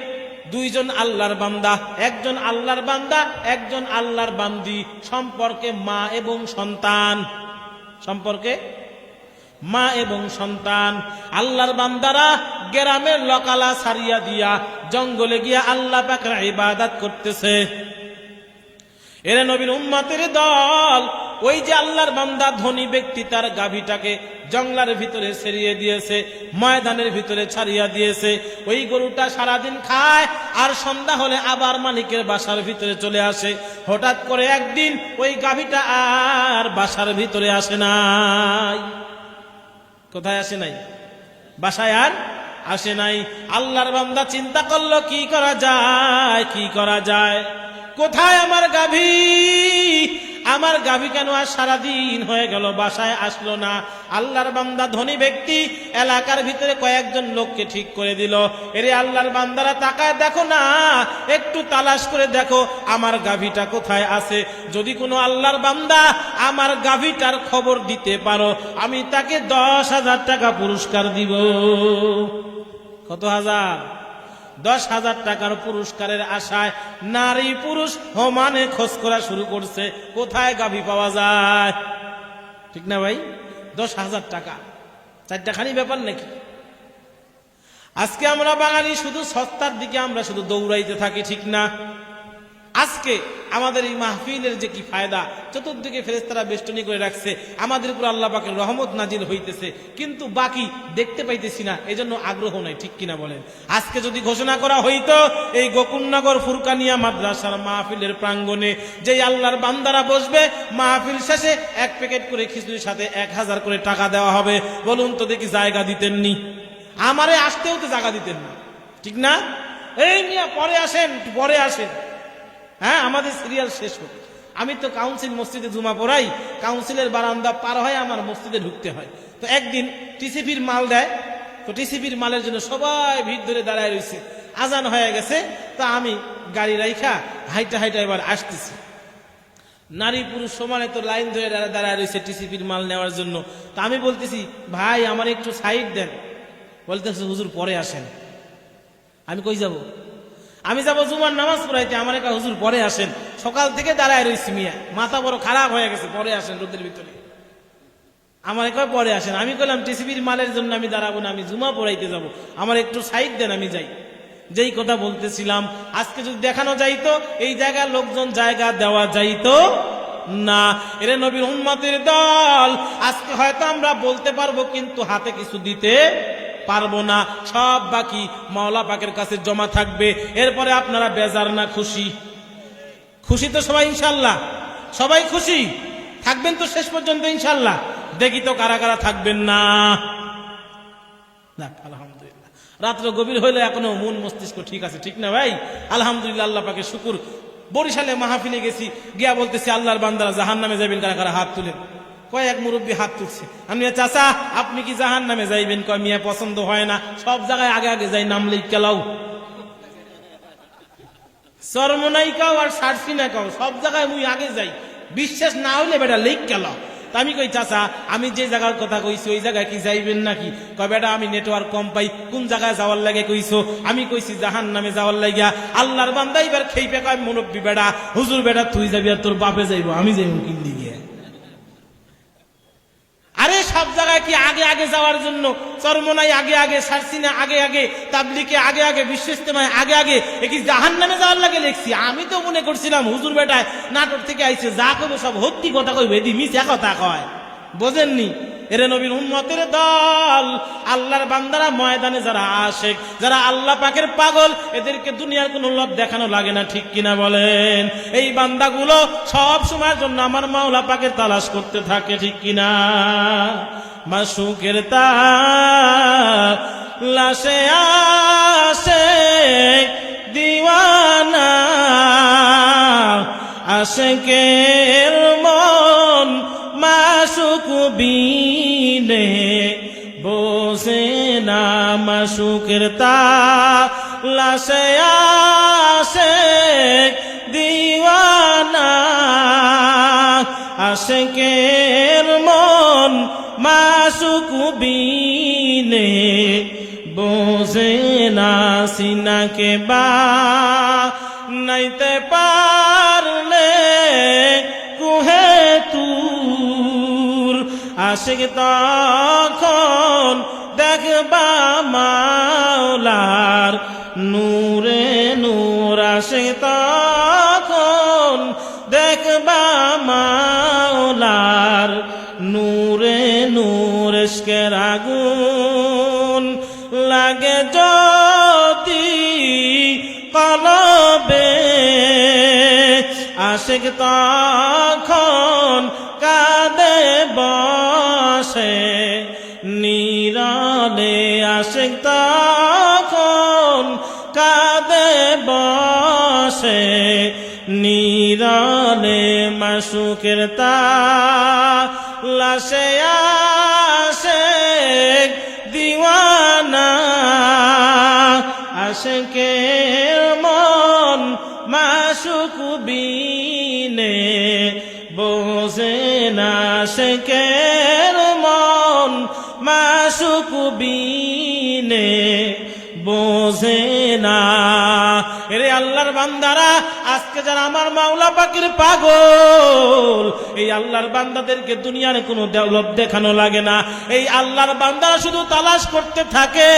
দুইজন আল্লাহর বান্দা, একজন আল্লাহর বান্দা, একজন আল্লাহর বান্দি, সম্পর্কে মা এবং সন্তান। সম্পর্কে মা এবং সন্তান। আল্লাহর বান্দারা গ্রামের লকালা ছাড়িয়া দিয়া জঙ্গলে গিয়া আল্লাহ পাকের ইবাদত করতেছে। এরা নবীর উম্মতের দল, ওই যে আল্লাহর বান্দা ধনী ব্যক্তি তার গাভীটাকে জঙ্গলের ভিতরে ছেড়িয়ে দিয়েছে, ময়দানের ভিতরে ছাড়িয়া দিয়েছে। ওই গরুটা সারাদিন খায় আর সন্ধ্যা হলে আবার মালিকের বাসার ভিতরে চলে আসে। হঠাৎ করে একদিন ওই গাভীটা আর বাসার ভিতরে আসে নাই। কোথায় আসে নাই? বাসায় আর আসে নাই। আল্লাহর বান্দা চিন্তা করলো, কি করা যায়, কি করা যায়? কোথায় আমার গাভী? আমার গাভী কেন আর সারাদিন হয়ে গেল বাসায় আসলো না? আল্লাহর বান্দা ধনী ব্যক্তি এলাকার ভিতরে কয়েকজন লোককে ঠিক করে দিল, এরে আল্লাহর বান্দারা তাকায় দেখো না, একটু তালাশ করে দেখো আমার গাভীটা কোথায় আছে। যদি কোনো আল্লাহর বান্দা আমার গাভীটার খবর দিতে পারো, আমি তাকে 10,000 টাকা পুরস্কার দিব। কত হাজার? 10,000 টাকার পুরস্কারের আশায় নারী পুরুষ সমানে খোঁজ করা শুরু করছে, কোথায় গাভী পাওয়া যায়। ঠিক না ভাই? 10,000 টাকা 4টাখানি ব্যাপার নাকি? আজকে আমরা বাঙালি শুধু সস্তার দিকে আমরা শুধু দৌড়াইতে থাকি, ঠিক না? আজকে আমাদের এই মাহফিলের যে কি ফায়দা, চতুর্দিকে ফেরেশতারা বেষ্টনী করে রাখছে, আমাদের উপর আল্লাহ পাকের রহমত নাজিল হইতেছে, কিন্তু বাকি দেখতে পাইতেছি না, এজন্য আগ্রহ নাই। ঠিক কিনা বলেন? আজকে যদি ঘোষণা করা হইতো এই গোকুলনগর ফুরকানিয়া মাদ্রাসার মাহফিলের প্রাঙ্গণে যে আল্লাহর বান্দারা বসবে, মাহফিল শেষে 1 প্যাকেট করে খিচুড়ির সাথে 1000 করে টাকা দেওয়া হবে, বলুন তো দেখি জায়গা দিতেননি? আমারে আসতেও তো জায়গা দিতেন না, ঠিক না? এই মিয়া পরে আসেন, পরে আসেন। হ্যাঁ, আমাদের সিরিয়াল শেষ হোক। আমি তো কাউন্সিল মসজিদে জুমা পড়াই, কাউন্সিলের বারান্দা পার হয়ে আমার মসজিদে ঢুকতে হয়। তো একদিন টিসিপির মাল দেয়, তো টিসিবির মালের জন্য সবাই ভিড় ধরে দাঁড়ায় রয়েছে। আজান হয়ে গেছে, তা আমি গাড়ি রাইখা হাইটা হাইটা এবার আসতেছি। নারী পুরুষ সমানে তো লাইন ধরে দাঁড়ায় রয়েছে টিসিবির মাল নেওয়ার জন্য। তা আমি বলতেছি, ভাই আমার একটু সাইড দেন। বলতেছে, হুজুর পরে আসেন। আমি কই যাব? আমি যাব জুমার নামাজ পড়াইতে, আমার একা হুজুর পরে আসেন। সকাল থেকে দাঁড়ায় রয়েছি মিয়া, মাথা বড় খারাপ হয়ে গেছে, পরে আসেন রোদের ভিতরে। আমার একা পরে আসেন। আমি বললাম, টিসিবির মালের জন্য আমি দাঁড়াবো না, আমি জুমা পড়াইতে যাব, আমার একটু সাইড দেন, আমি যাই। যেই কথা বলতেছিলাম, আজকে যদি দেখানো যাইতো এই জায়গায় লোকজন জায়গা দেওয়া যাইতো না। এরে নবীর উম্মতের দল, আজকে হয়তো আমরা বলতে পারবো কিন্তু হাতে কিছু দিতে পারবো না। সব বাকি মাওলা পাকের কাছে জমা থাকবে। এরপরে আপনারা বেজার না খুশি? খুশি তো সবাই ইনশাল্লাহ? সবাই খুশি থাকবেন তো শেষ পর্যন্ত ইনশাল্লাহ? দেখি তো কারা কারা থাকবেন না। আলহামদুলিল্লাহ, রাত্র গভীর হইলে এখনো মন মস্তিষ্ক ঠিক আছে, ঠিক না ভাই? আলহামদুলিল্লাহ, আল্লাহ পাকে শুকুর। বরিশালে মাহফিলে গেছি, গিয়া বলতেছি, আল্লাহর বান্দারা জাহান্নামে যাবেন কারা কারা? হাত তুলেন। কয়েক মুরব্বী হাত তুলছে। আমি, চাচা আপনি কি জাহান্নামে যাইবেন? কয়, মিয়া পছন্দ হয় না, সব জায়গায় আগে আগে যাই, নাম লিখাও, চরমনাই কাও আর সারসিনা কাও, সব জায়গায় মুই আগে যাই, বিশ্বাস না হইলে বেটা লিখ গেলাও। তা আমি কই, চাচা আমি যে জায়গার কথা কইছি ওই জায়গায় কি যাইবেন নাকি? কয়, বেটা আমি নেটওয়ার্ক কম পাই, কোন জায়গায় যাওয়ার লাগে কইছো? আমি কইছি জাহান্নামে যাওয়ার লাগিয়া। আল্লাহর বান্দা এবার খেইপে কয়, মুরব্বী বেটা, হুজুর বেটা তুই যাবি আর তোর বাপে যাইবো, আমি যাইব কিন দিকে? আরে সব জায়গায় কি আগে আগে যাওয়ার জন্য? চরমনাই আগে আগে, সারসিনা আগে আগে, তাবলিগে আগে আগে, বিশ্ব ইস্তেমায় আগে আগে, এ কি জাহান্নামে যাওয়ার লাগে লেখছি? আমি তো মনে করছিলাম হুজুর বেটায় নাটোর থেকে আইছে, যা কইবে সব হত্যি কথা কইবে, এদি মিছা কথা কয়। বোঝেননি? এরে নবীর উম্মতের দল, আল্লাহর বান্দারা ময়দানে যারা আশেক, যারা আল্লাহ পাকের পাগল, এদেরকে দুনিয়ার কোনো লোভ দেখানো লাগে না, ঠিক কিনা বলেন? এই বান্দাগুলো সব সময়ের জন্য আমার মাওলা পাকের তালাশ করতে থাকে, ঠিক কিনা? মাসুকের তালাশে আশেক দিওয়ানা, আশেকের মন মাসুক বিনে বসে না। মাসুকের তালাশে আশেক দিওয়ানা, আশেকের মন মাসুক বিনে বসে না। সিনাকে বা নাইতে পারলে কুহে তুর, আশিক তখন দেখবা মাওলার নূরে নূর, আশিক তখন দেখবা মাওলার নূরে নূর। ইশকের আগুন লাগে যদি কলবে, আশিক তখন কাঁদে বসে নীরবে, আশিক তখন কাঁদে বসে নীরবে। মাসুকের তালাশে আশেক দিওয়ানা, আশেকের মন মাসুক বিনে বোঝে না। আশেকের মন মাসুক বিনে বোঝে না। এরে আল্লাহর বান্দারা, আজকে যারা আমার মাওলা পাকের পাগল, এই আল্লাহর বান্দাদেরকে দুনিয়ার কোনো ডেভেলপ দেখানো লাগে না। এই আল্লাহর বান্দারা শুধু তালাশ করতে থাকে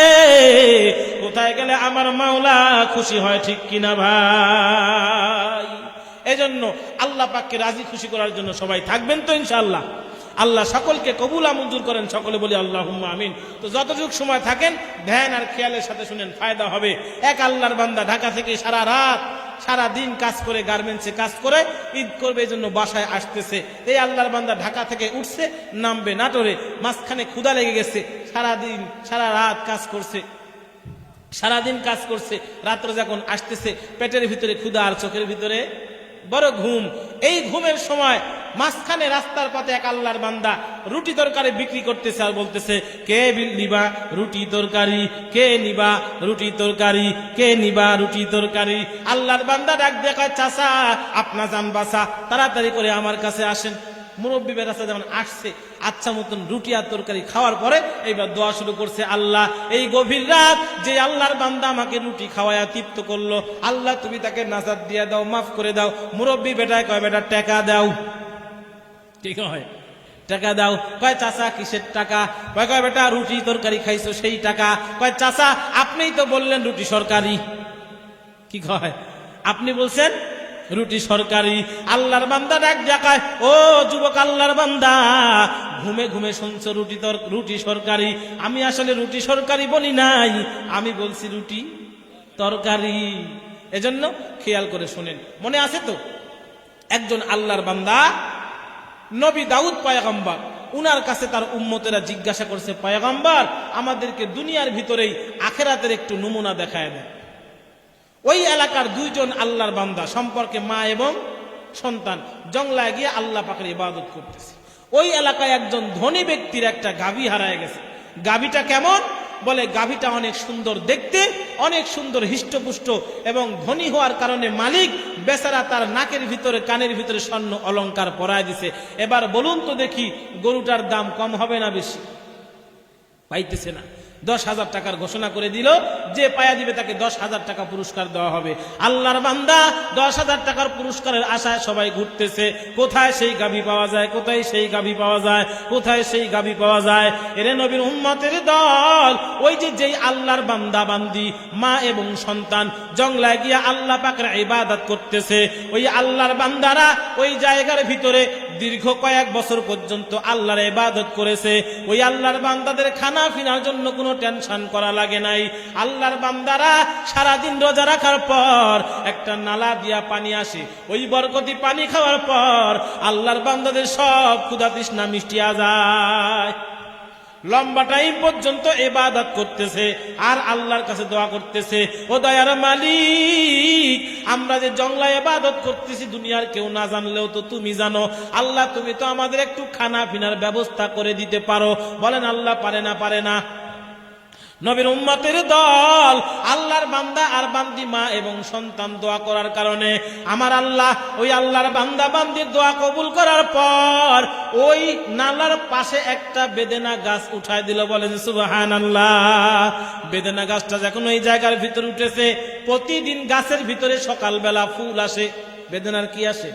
কোথায় গেলে আমার মাওলা খুশি হয়, ঠিক কিনা ভাই? এজন্য আল্লাহ পাককে রাজি খুশি করার জন্য সবাই থাকবেন তো ইনশাআল্লাহ? আল্লাহ সকলকে কবুল মঞ্জুর করেন, সকলে বলি আল্লাহুম্মা আমিন। তো যতটুকু সময় থাকেন ধ্যান আর খেয়ালের সাথে শুনেন, ফায়দা হবে। এক আল্লাহর বান্দা ঢাকা থেকে সারা রাত সারা দিন কাজ করে, গার্মেন্টসে কাজ করে, ঈদ করবে এই জন্য বাসায় আসতেছে। এই আল্লাহর বান্দা ঢাকা থেকে উঠছে, নামবে নাটোরে, মাঝখানে ক্ষুধা লেগে গেছে, সারাদিন সারা রাত কাজ করছে, সারাদিন কাজ করছে, রাত্রে যখন আসতেছে পেটের ভিতরে ক্ষুধা আর চোখের ভিতরে বড় ঘুম। এই ঘুমের সময় মাঝখানে রাস্তার পথে এক আল্লাহর বান্দা রুটি তরকারি বিক্রি করতেছে আর বলতেছে, কে নিবা রুটি তরকারি, কে নিবা রুটি তরকারি, কে নিবা রুটি তরকারি। আল্লাহর বান্দা ডাক দিয়ে কয়, চাচা আপনা জান বাসা, তাড়াতাড়ি করে আমার কাছে আসেন। মুরব্বী বেরাসা যেমন আসছে, আচ্ছা মতন রুটি আর তরকারি খাওয়ার পরে এইবার দোয়া শুরু করছে, আল্লাহ এই গভীর রাত যে আল্লাহর বান্দা আমাকে রুটি খাওয়ায়া তৃপ্ত করলো, আল্লাহ তুমি তাকে নাজাত দিয়ে দাও, মাফ করে দাও। মুরব্বী বেটায় কয়, বেটা টাকা দাও। ঠিক হয়, টাকা দাও। কয় চাচা কিসের টাকা? কয় বেটা রুটি তরকারি খাইছো সেই টাকা। কয় চাচা আপনিই তো বললেন রুটি সরকারি। কি কয়? আপনি বলছেন রুটি সরকারি। আল্লাহর বান্দা ডাক দেখায়, ও যুবক আল্লাহর বান্দা, ঘুমে ঘুমে শুনছো রুটি সরকারি। আমি আসলে রুটি সরকারি বলি নাই, আমি বলছি রুটি তরকারি। এজন্য খেয়াল করে শুনেন। মনে আছে তো একজন আল্লাহর বান্দা নবী দাউদ পয়গম্বর, উনার কাছে তার উম্মতেরা জিজ্ঞাসা করছে, পয়গম্বর আমাদেরকে দুনিয়ার ভিতরেই আখেরাতের একটু নমুনা দেখায় দেয়। ওই এলাকার দুইজন আল্লাহর বান্দা সম্পর্কে মা এবং সন্তান জঙ্গলায় গিয়ে আল্লাহ পাকের ইবাদত করতেছে। ওই এলাকায় একজন ধনী ব্যক্তির একটা গাভী হারায় গেছে। গাভীটা কেমন? বলে গাভীটা অনেক সুন্দর দেখতে, অনেক সুন্দর হিষ্টপুষ্ট, এবং ধনী হওয়ার কারণে মালিক বেচারা তার নাকের ভিতরে কানের ভিতরে স্বর্ণ অলংকার পরায় দিছে। এবার বলুন তো দেখি গরুটার দাম কম হবে না বেশি? পাইতেছে না। 10,000 টাকার ঘোষণা করে দিল, যে পায়া দিবে তাকে 10,000 টাকা পুরস্কার দেওয়া হবে। আল্লাহর বান্দা 10,000 টাকার পুরস্কারের আশায় সবাই ঘুরতেছে, কোথায় সেই গাভী পাওয়া যায়, কোথায় সেই গাভী পাওয়া যায়, কোথায় সেই গাভী পাওয়া যায়। এরে নবীর উম্মতের দল, ওই যে যেই আল্লাহর বান্দা বান্দি মা এবং সন্তান জঙ্গলায় গিয়া আল্লাহ পাকের ইবাদত করতেছে, ওই আল্লাহর বান্দারা ওই জায়গার ভিতরে দীর্ঘ কয়েক বছর পর্যন্ত আল্লাহর ইবাদত করেছে। ওই আল্লাহর বান্দাদের খানা পিনার জন্য কোনো টেনশন করা লাগে নাই। আল্লাহর বান্দারা সারাদিন রোজা রাখার পর একটা নালা দিয়া পানি আসে, ওই বরকতি পানি খাওয়ার পর আল্লাহর বান্দাদের সব ক্ষুধা তৃষ্ণা মিটিয়া যায়। লম্বা টাইম পর্যন্ত ইবাদত করতেছে আর আল্লাহর কাছে দোয়া করতেছে, ও দয়ার মালিক, আমরা যে জঙ্গলায় ইবাদত করতেছি দুনিয়ার কেউ না জানলেও তো তুমি জানো। আল্লাহ তুমি তো আমাদের একটু খানা পিনার ব্যবস্থা করে দিতে পারো। বলেন আল্লাহ পারে না? পারে না? নবীর উম্মতের দল আল্লাহর বান্দা আর বান্দি মা এবং সন্তান দোয়া করার কারণে আমার আল্লাহ ওই আল্লাহর বান্দা বান্দির দোয়া কবুল করার পর ওই নালার পাশে একটা বেদেনা গাছ উঠায় দিল। বলেন সুবহানাল্লাহ। বেদেনা গাছটা যখন ওই জায়গার ভিতর উঠেছে, প্রতিদিন গাছের ভিতরে সকালবেলা ফুল আসে। বেদেনার কি আসে?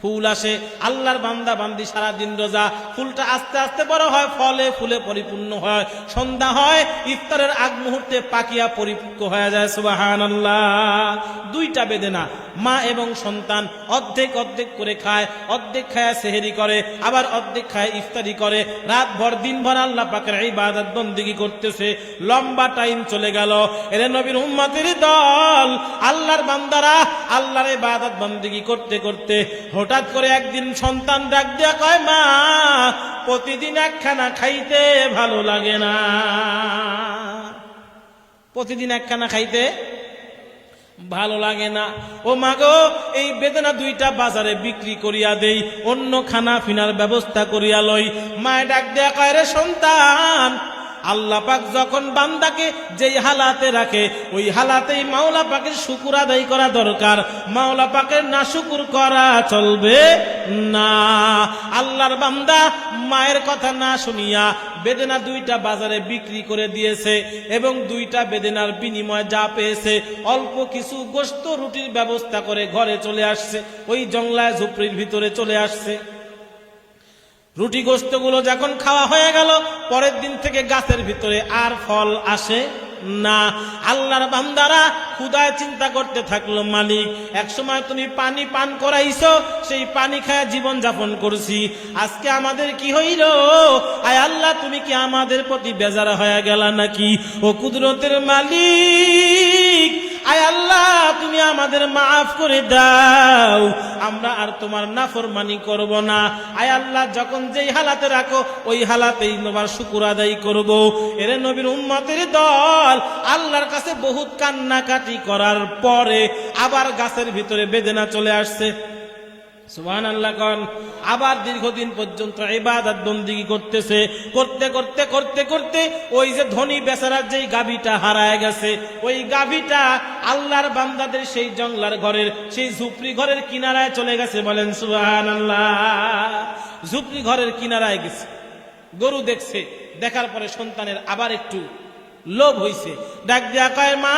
ফুল আসে। আল্লাহর বান্দা বান্দি সারাদিন রোজা, ফুলটা আস্তে আস্তে বড় হয়, ফলে ফুলে পরিপূর্ণ হয়। সন্ধ্যা হয়, ইফতারের আগ মুহূর্তে পাকিয়া পরিপক্ক হয়ে যায়। সুবহানাল্লাহ। দুইটা বেদেনা, মা এবং সন্তান অর্ধেক অর্ধেক করে খায়, অর্ধেক খায় সেহেরি করে, আবার অর্ধেক খায় ইফতারি করে। রাত ভর দিন ভর আল্লাহ পাকের ইবাদত বন্দেগী করতেছে। লম্বা টাইম চলে গেল। এর নবীর উম্মতের দল আল্লাহর বান্দারা আল্লাহর ইবাদত বন্দেগী করতে করতে হঠাৎ করে একদিন সন্তান ডাক দিয়া কয়, মা প্রতিদিন একখানা খাইতে ভালো লাগে না। প্রতিদিন একখানা খাইতে ভালো লাগে না। ও মাগো, এই বেদনা দুইটা বাজারে বিক্রি করিয়া দেই, অন্য খানা ফিনার ব্যবস্থা করিয়া লই। মায় ডাক দেয়া কয়, রে সন্তান, আল্লাহ পাক যখন বান্দাকে যেই হালাতে রাখে ওই হালাতেই মাওলা পাকের শুকুর আদায় করা দরকার। মাওলা পাকের নাশুকুর করা চলবে না। আল্লাহর বান্দা মায়ের কথা না শুনিয়া বেদেনা দুইটা বাজারে বিক্রি করে দিয়েছে এবং দুইটা বেদেনার বিনিময়ে যা পেয়েছে অল্প কিছু গোশত রুটির ব্যবস্থা করে ঘরে চলে আসছে। ওই জঙ্গলায় ঝুপড়ির ভিতরে চলে আসছে। রুটি গোশতগুলো যখন খাওয়া হয়ে গেল, পরের দিন থেকে গাছের ভিতরে আর ফল আসে না। আল্লাহর বান্দারা ক্ষুধায় চিন্তা করতে থাকলো, মালিক একসময় তুমি পানি পান করাইছো, সেই পানি খায় জীবন যাপন করছি, আজকে আমাদের কি হইল? আয় আল্লাহ, তুমি কি আমাদের প্রতি বেজার হয়ে গেলা নাকি? ও কুদরতের মালিক, আয় আল্লাহ, তুমি আমাদের মাফ করে দাও, আমরা আর তোমার নাফরমানি করব না। আয় আল্লাহ, যখন যেই হালাতে রাখো ওই হালাতেই তোমার শুকর আদায় করব। এর নবীর উম্মতের দল আল্লাহর কাছে বহুত কান্নাকাটি করার পরে আবার গাছের ভিতরে বেদেনা চলে আসছে। সুবহানাল্লাহ কোন। আবার দীর্ঘদিন পর্যন্ত ইবাদত বন্দেগী করতেছে, করতে করতে করতে করতে ওই যে ধনী বেচারার যেই গাভীটা হারায় গেছে, ওই গাভীটা আল্লাহর বান্দাদের সেই জঙ্গলার ঘরের সেই ঝুপড়ি ঘরের কিনারায় চলে গেছে। বলেন সুবহানাল্লাহ। ঝুপড়ি ঘরের কিনারায় গেছে, গরু দেখছে, দেখার পরে সন্তানের আবার একটু লোভ হইছে, ডাক দিয়া কয়, মা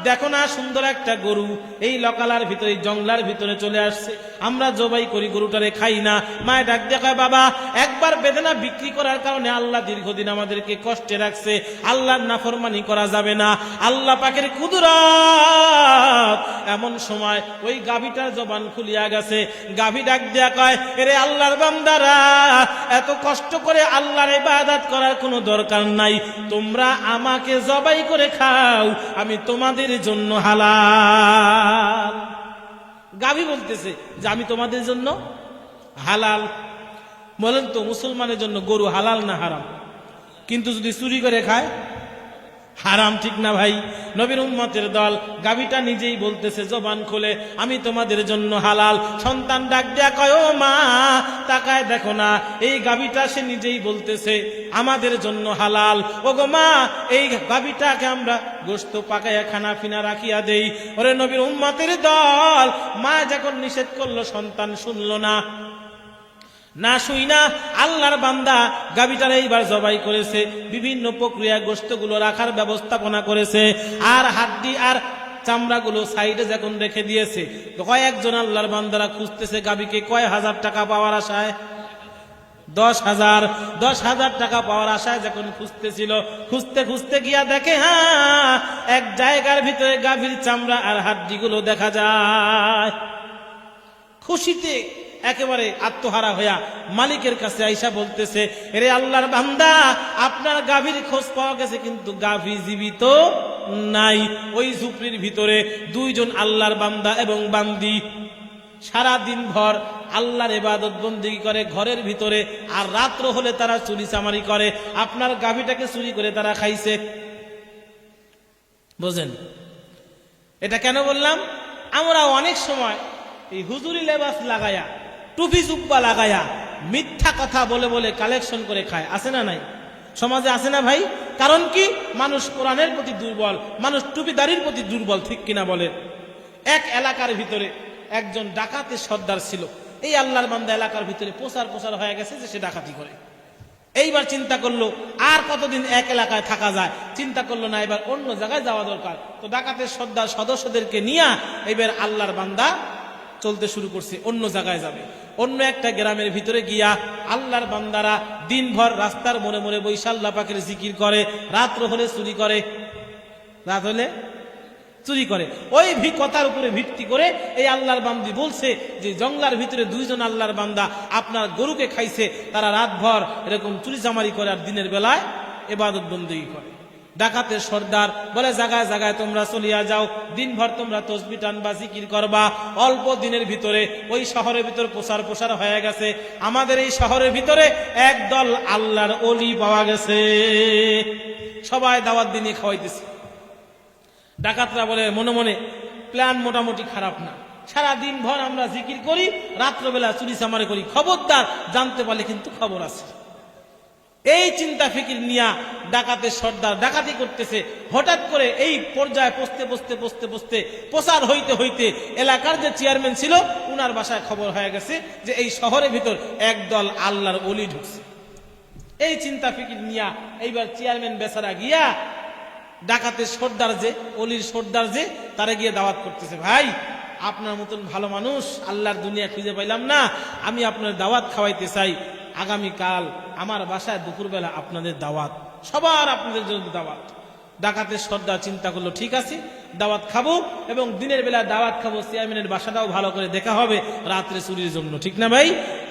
দেখো না সুন্দর একটা গরু এই লকালার ভিতরে জঙ্গলার ভিতরে চলে আসছে, আমরা জবাই করি গরুটারে খাই না। মায় ডাক দিয়া কয়, বাবা একবার বেদনা বিক্রি করার কারণে আল্লাহ দীর্ঘদিন আমাদেরকে কষ্টে রাখছে, আল্লাহর নাফরমানি করা যাবে না, আল্লাহ পাকের কুদরত। এমন সময় ওই গাভীটার জবান খুলিয়া গেছে, গাভী ডাক দিয়া কয়, এরে আল্লাহর বান্দারা, এত কষ্ট করে আল্লাহর ইবাদত করার কোনো দরকার নাই, তোমরা আমাকে জবাই করে খাও, আমি তোমাদের জন্য হালাল। গাভী বলতেছে যে আমি তোমাদের জন্য হালাল। বলেন তো মুসলমানের জন্য গরু হালাল না হারাম? কিন্তু যদি চুরি করে খায় হারাম, ঠিক না ভাই? নবীর উম্মতের দল গাভীটা নিজেই বলতেছে জবান খুলে, আমি তোমাদের জন্য হালাল। সন্তান ডাক দেয়া কয়, ও মা তাকায় দেখো না, এই গাভীটা সে নিজেই বলতেছে আমাদের জন্য হালাল। ও গো মা, এই গাভীটাকে আমরা গোশত পাকাইয়া খানা ফিনা রাখিয়া দেই। ওরে নবীর উম্মতের দল, মা যখন নিষেধ করলো সন্তান শুনলো না, না শুই না আল্লাহর বান্দা গাভীটার এইবার জবাই করেছে, বিভিন্ন প্রক্রিয়া গোশতগুলো রাখার ব্যবস্থাপনা করেছে, আর হাড্ডি আর চামড়াগুলো সাইডে যখন রেখে দিয়েছে, কয়েকজন আল্লাহর বান্দারা খুঁজতেছে গাভীকে, কয় হাজার টাকা পাওয়ার আশায়, 10,000 টাকা পাওয়ার আশায় যখন খুঁজতেছিল, খুঁজতে খুঁজতে গিয়া দেখে হ্যাঁ এক জায়গার ভিতরে গাভীর চামড়া আর হাড্ডিগুলো দেখা যায়। খুশিতে একেবারে আত্মহারা হইয়া মালিকের কাছে আইসা বলতেছে, এরে আল্লাহর বান্দা, আপনার গাভীর খোঁজ পাওয়া গেছে কিন্তু গাভী জীবিত নাই। ওই ঝুপড়ির ভিতরে দুইজন আল্লাহর বান্দা এবং বান্দি সারা দিন ভর আল্লাহর ইবাদত বন্দেগী করে ঘরের ভিতরে, আর রাত্র হলে তারা চুরি চামারি করে, আপনার গাভীটাকে চুরি করে তারা খাইছে। বোঝেন এটা কেন বললাম? আমরা অনেক সময় এই হুজুরি লেবাস লাগায়া, টুপি জুব্বা লাগায়া মিথ্যা কথা বলে বলে কালেকশন করে খায়, আছে না নাই? সমাজে আছে না ভাই? কারণ কি? মানুষ কোরআনের প্রতি দুর্বল, মানুষ টুপিদারির প্রতি দুর্বল, ঠিক কিনা বলে? এক এলাকার ভিতরে একজন ডাকাতের সর্দার ছিল। এই আল্লাহর বান্দা এলাকার ভিতরে প্রচার হয়ে গেছে যে সে ডাকাতি করে। এইবার চিন্তা করলো আর কতদিন এক এলাকায় থাকা যায়, চিন্তা করলো না এবার অন্য জায়গায় যাওয়া দরকার। তো ডাকাতের সর্দার সদস্যদেরকে নিয়ে এবার আল্লাহর বান্দা চলতে শুরু করছে, অন্য জায়গায় যাবে। অন্য একটা গ্রামের ভিতরে গিয়া আল্লাহর বান্দারা দিনভর রাস্তার মোড়ে মোড়ে বৈশা আল্লাহ পাকের জিকির করে, রাত্র হলে চুরি করে, রাত হলে চুরি করে। ওই কথার উপরে ভিত্তি করে এই আল্লাহর বান্দি বলছে যে জঙ্গলার ভিতরে দুইজন আল্লাহর বান্দা আপনার গরুকে খাইছে, তারা রাতভর এরকম চুরি চামারি করে আর দিনের বেলায় ইবাদত বন্দেগী করে। ডাকাতের সর্দার বলে, জায়গায় জায়গায় তোমরা চলিয়া যাও, দিনভর তোমরা তসবিহ টানবা, জিকির করবা, অল্প দিনের ভিতরে ওই শহরের ভিতর প্রসার হয়ে গেছে। আমাদের এই শহরের ভিতরে একদল আল্লাহর ওলি পাওয়া গেছে, সবাই দাওয়াত দিয়ে খাওয়াইতেছে। ডাকাতরা বলে মনে মনে, প্ল্যান মোটামুটি খারাপ না, সারা দিন ভর আমরা জিকির করি, রাত্রবেলা চুরি চামারি করি, খবরদার জানতে পারলে কিন্তু খবর আছে। এই চিন্তা ফিকির নিয়া ডাকাতের সর্দার ডাকাতি করতেছে। হঠাৎ করে এই পর্যায়ে পৌঁছতে প্রচার হইতে হইতে এলাকার যে চেয়ারম্যান ছিল উনার বাসায় খবর হয়ে গেছে যে এই শহরের ভিতর একদল আল্লাহর ওলি ঢুকছে। এই চিন্তা ফিকির নিয়া এইবার চেয়ারম্যান বেচারা গিয়া ডাকাতের সর্দার যে অলির সর্দার যে তারা গিয়ে দাওয়াত করতেছে, ভাই আপনার মতন ভালো মানুষ আল্লাহর দুনিয়া খুঁজে পাইলাম না, আমি আপনার দাওয়াত খাওয়াইতে চাই। আগামীকাল আমার বাসায় দুপুরবেলা আপনাদের দাওয়াত, সবার আপনাদের জন্য দাওয়াত। ডাকাতের সর্দার চিন্তা করলো, ঠিক আছে দাওয়াত খাবো, এবং দিনের বেলা দাওয়াত খাবো, চেয়ারম্যানের বাসাটাও ভালো করে দেখা হবে রাত্রে চুরির জন্য, ঠিক না ভাই?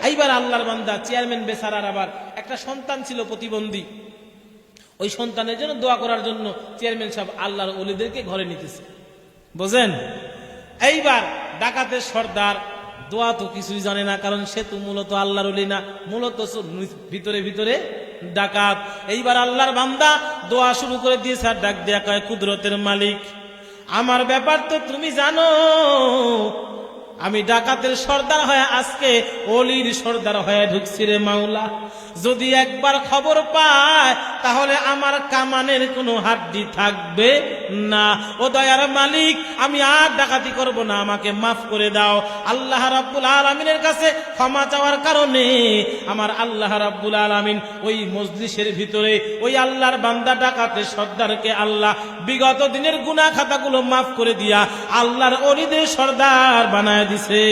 এইবার আল্লাহর বান্দা চেয়ারম্যান বেচারার আবার একটা সন্তান ছিল প্রতিবন্ধী, ওই সন্তানের জন্য দোয়া করার জন্য চেয়ারম্যান সাহেব আল্লাহর ওলিদেরকে ঘরে নিতেছে, বোঝেন? এইবার ডাকাতের সর্দার দোয়া তো কিছুই জানে না, কারণ সে তো মূলত আল্লাহর ওলি না, মূলত ভিতরে ভিতরে ডাকাত। এইবার আল্লাহর বান্দা দোয়া শুরু করে দিয়েছে, আর ডাক দেয়া কয়, কুদরতের মালিক আমার ব্যাপার তো তুমি জানো, আমি ডাকাতের সর্দার হয়ে আজকে অলির সর্দার হয়ে ঢুকছি রে মাওলা। যদি একবার খবর পায় তাহলে আমার কামানের কোনো হাড্ডি থাকবে না। ও দয়ার মালিক, আমি আর ডাকাতি করব না, আমাকে মাফ করে দাও। আল্লাহ রাব্বুল আলামিনের কাছে ক্ষমা চাওয়ার কারণে আমার আল্লাহ রাব্বুল আলামিন ওই মজলিসের ভিতরে ওই আল্লাহর বান্দা ডাকাতের সর্দারকে আল্লাহ বিগত দিনের গুনাহ খাতাগুলো মাফ করে দিয়া আল্লাহর ওলিদের সর্দার বানায় দিছে।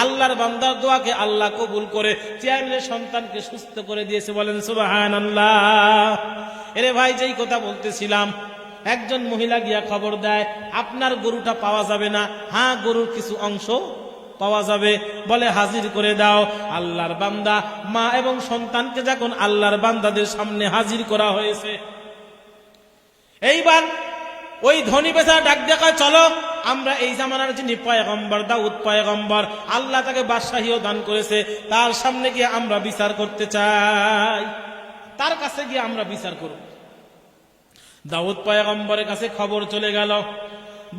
আল্লাহর বান্দার দোয়াকে আল্লাহ কবুল করে চেয়ারম্যানের সন্তানকে সুস্থ করে দিয়েছে। বলেন সুবহানাল্লাহ। এরে ভাই, যেই কথা বলতেছিলাম, একজন মহিলা গিয়া খবর দেয় আপনার গরুটা পাওয়া যাবে না। হ্যাঁ, গরুর কিছু অংশ পাওয়া যাবে, বলে হাজির করে দাও। আল্লাহর বান্দা মা এবং সন্তানকে যখন আল্লাহর বান্দাদের সামনে হাজির করা হয়েছে, এইবার ওই ধনী বেচারা ডাক দেখা, চলো আমরা এই জামানার যিনি পয়গম্বর দাউদ পয়গম্বর, আল্লাহ তাকে বাদশাহীও দান করেছে, তার সামনে গিয়ে আমরা বিচার করতে চাই, তার কাছে গিয়ে আমরা বিচার করব। দাউদ পয়গম্বরের কাছে খবর চলে গেল।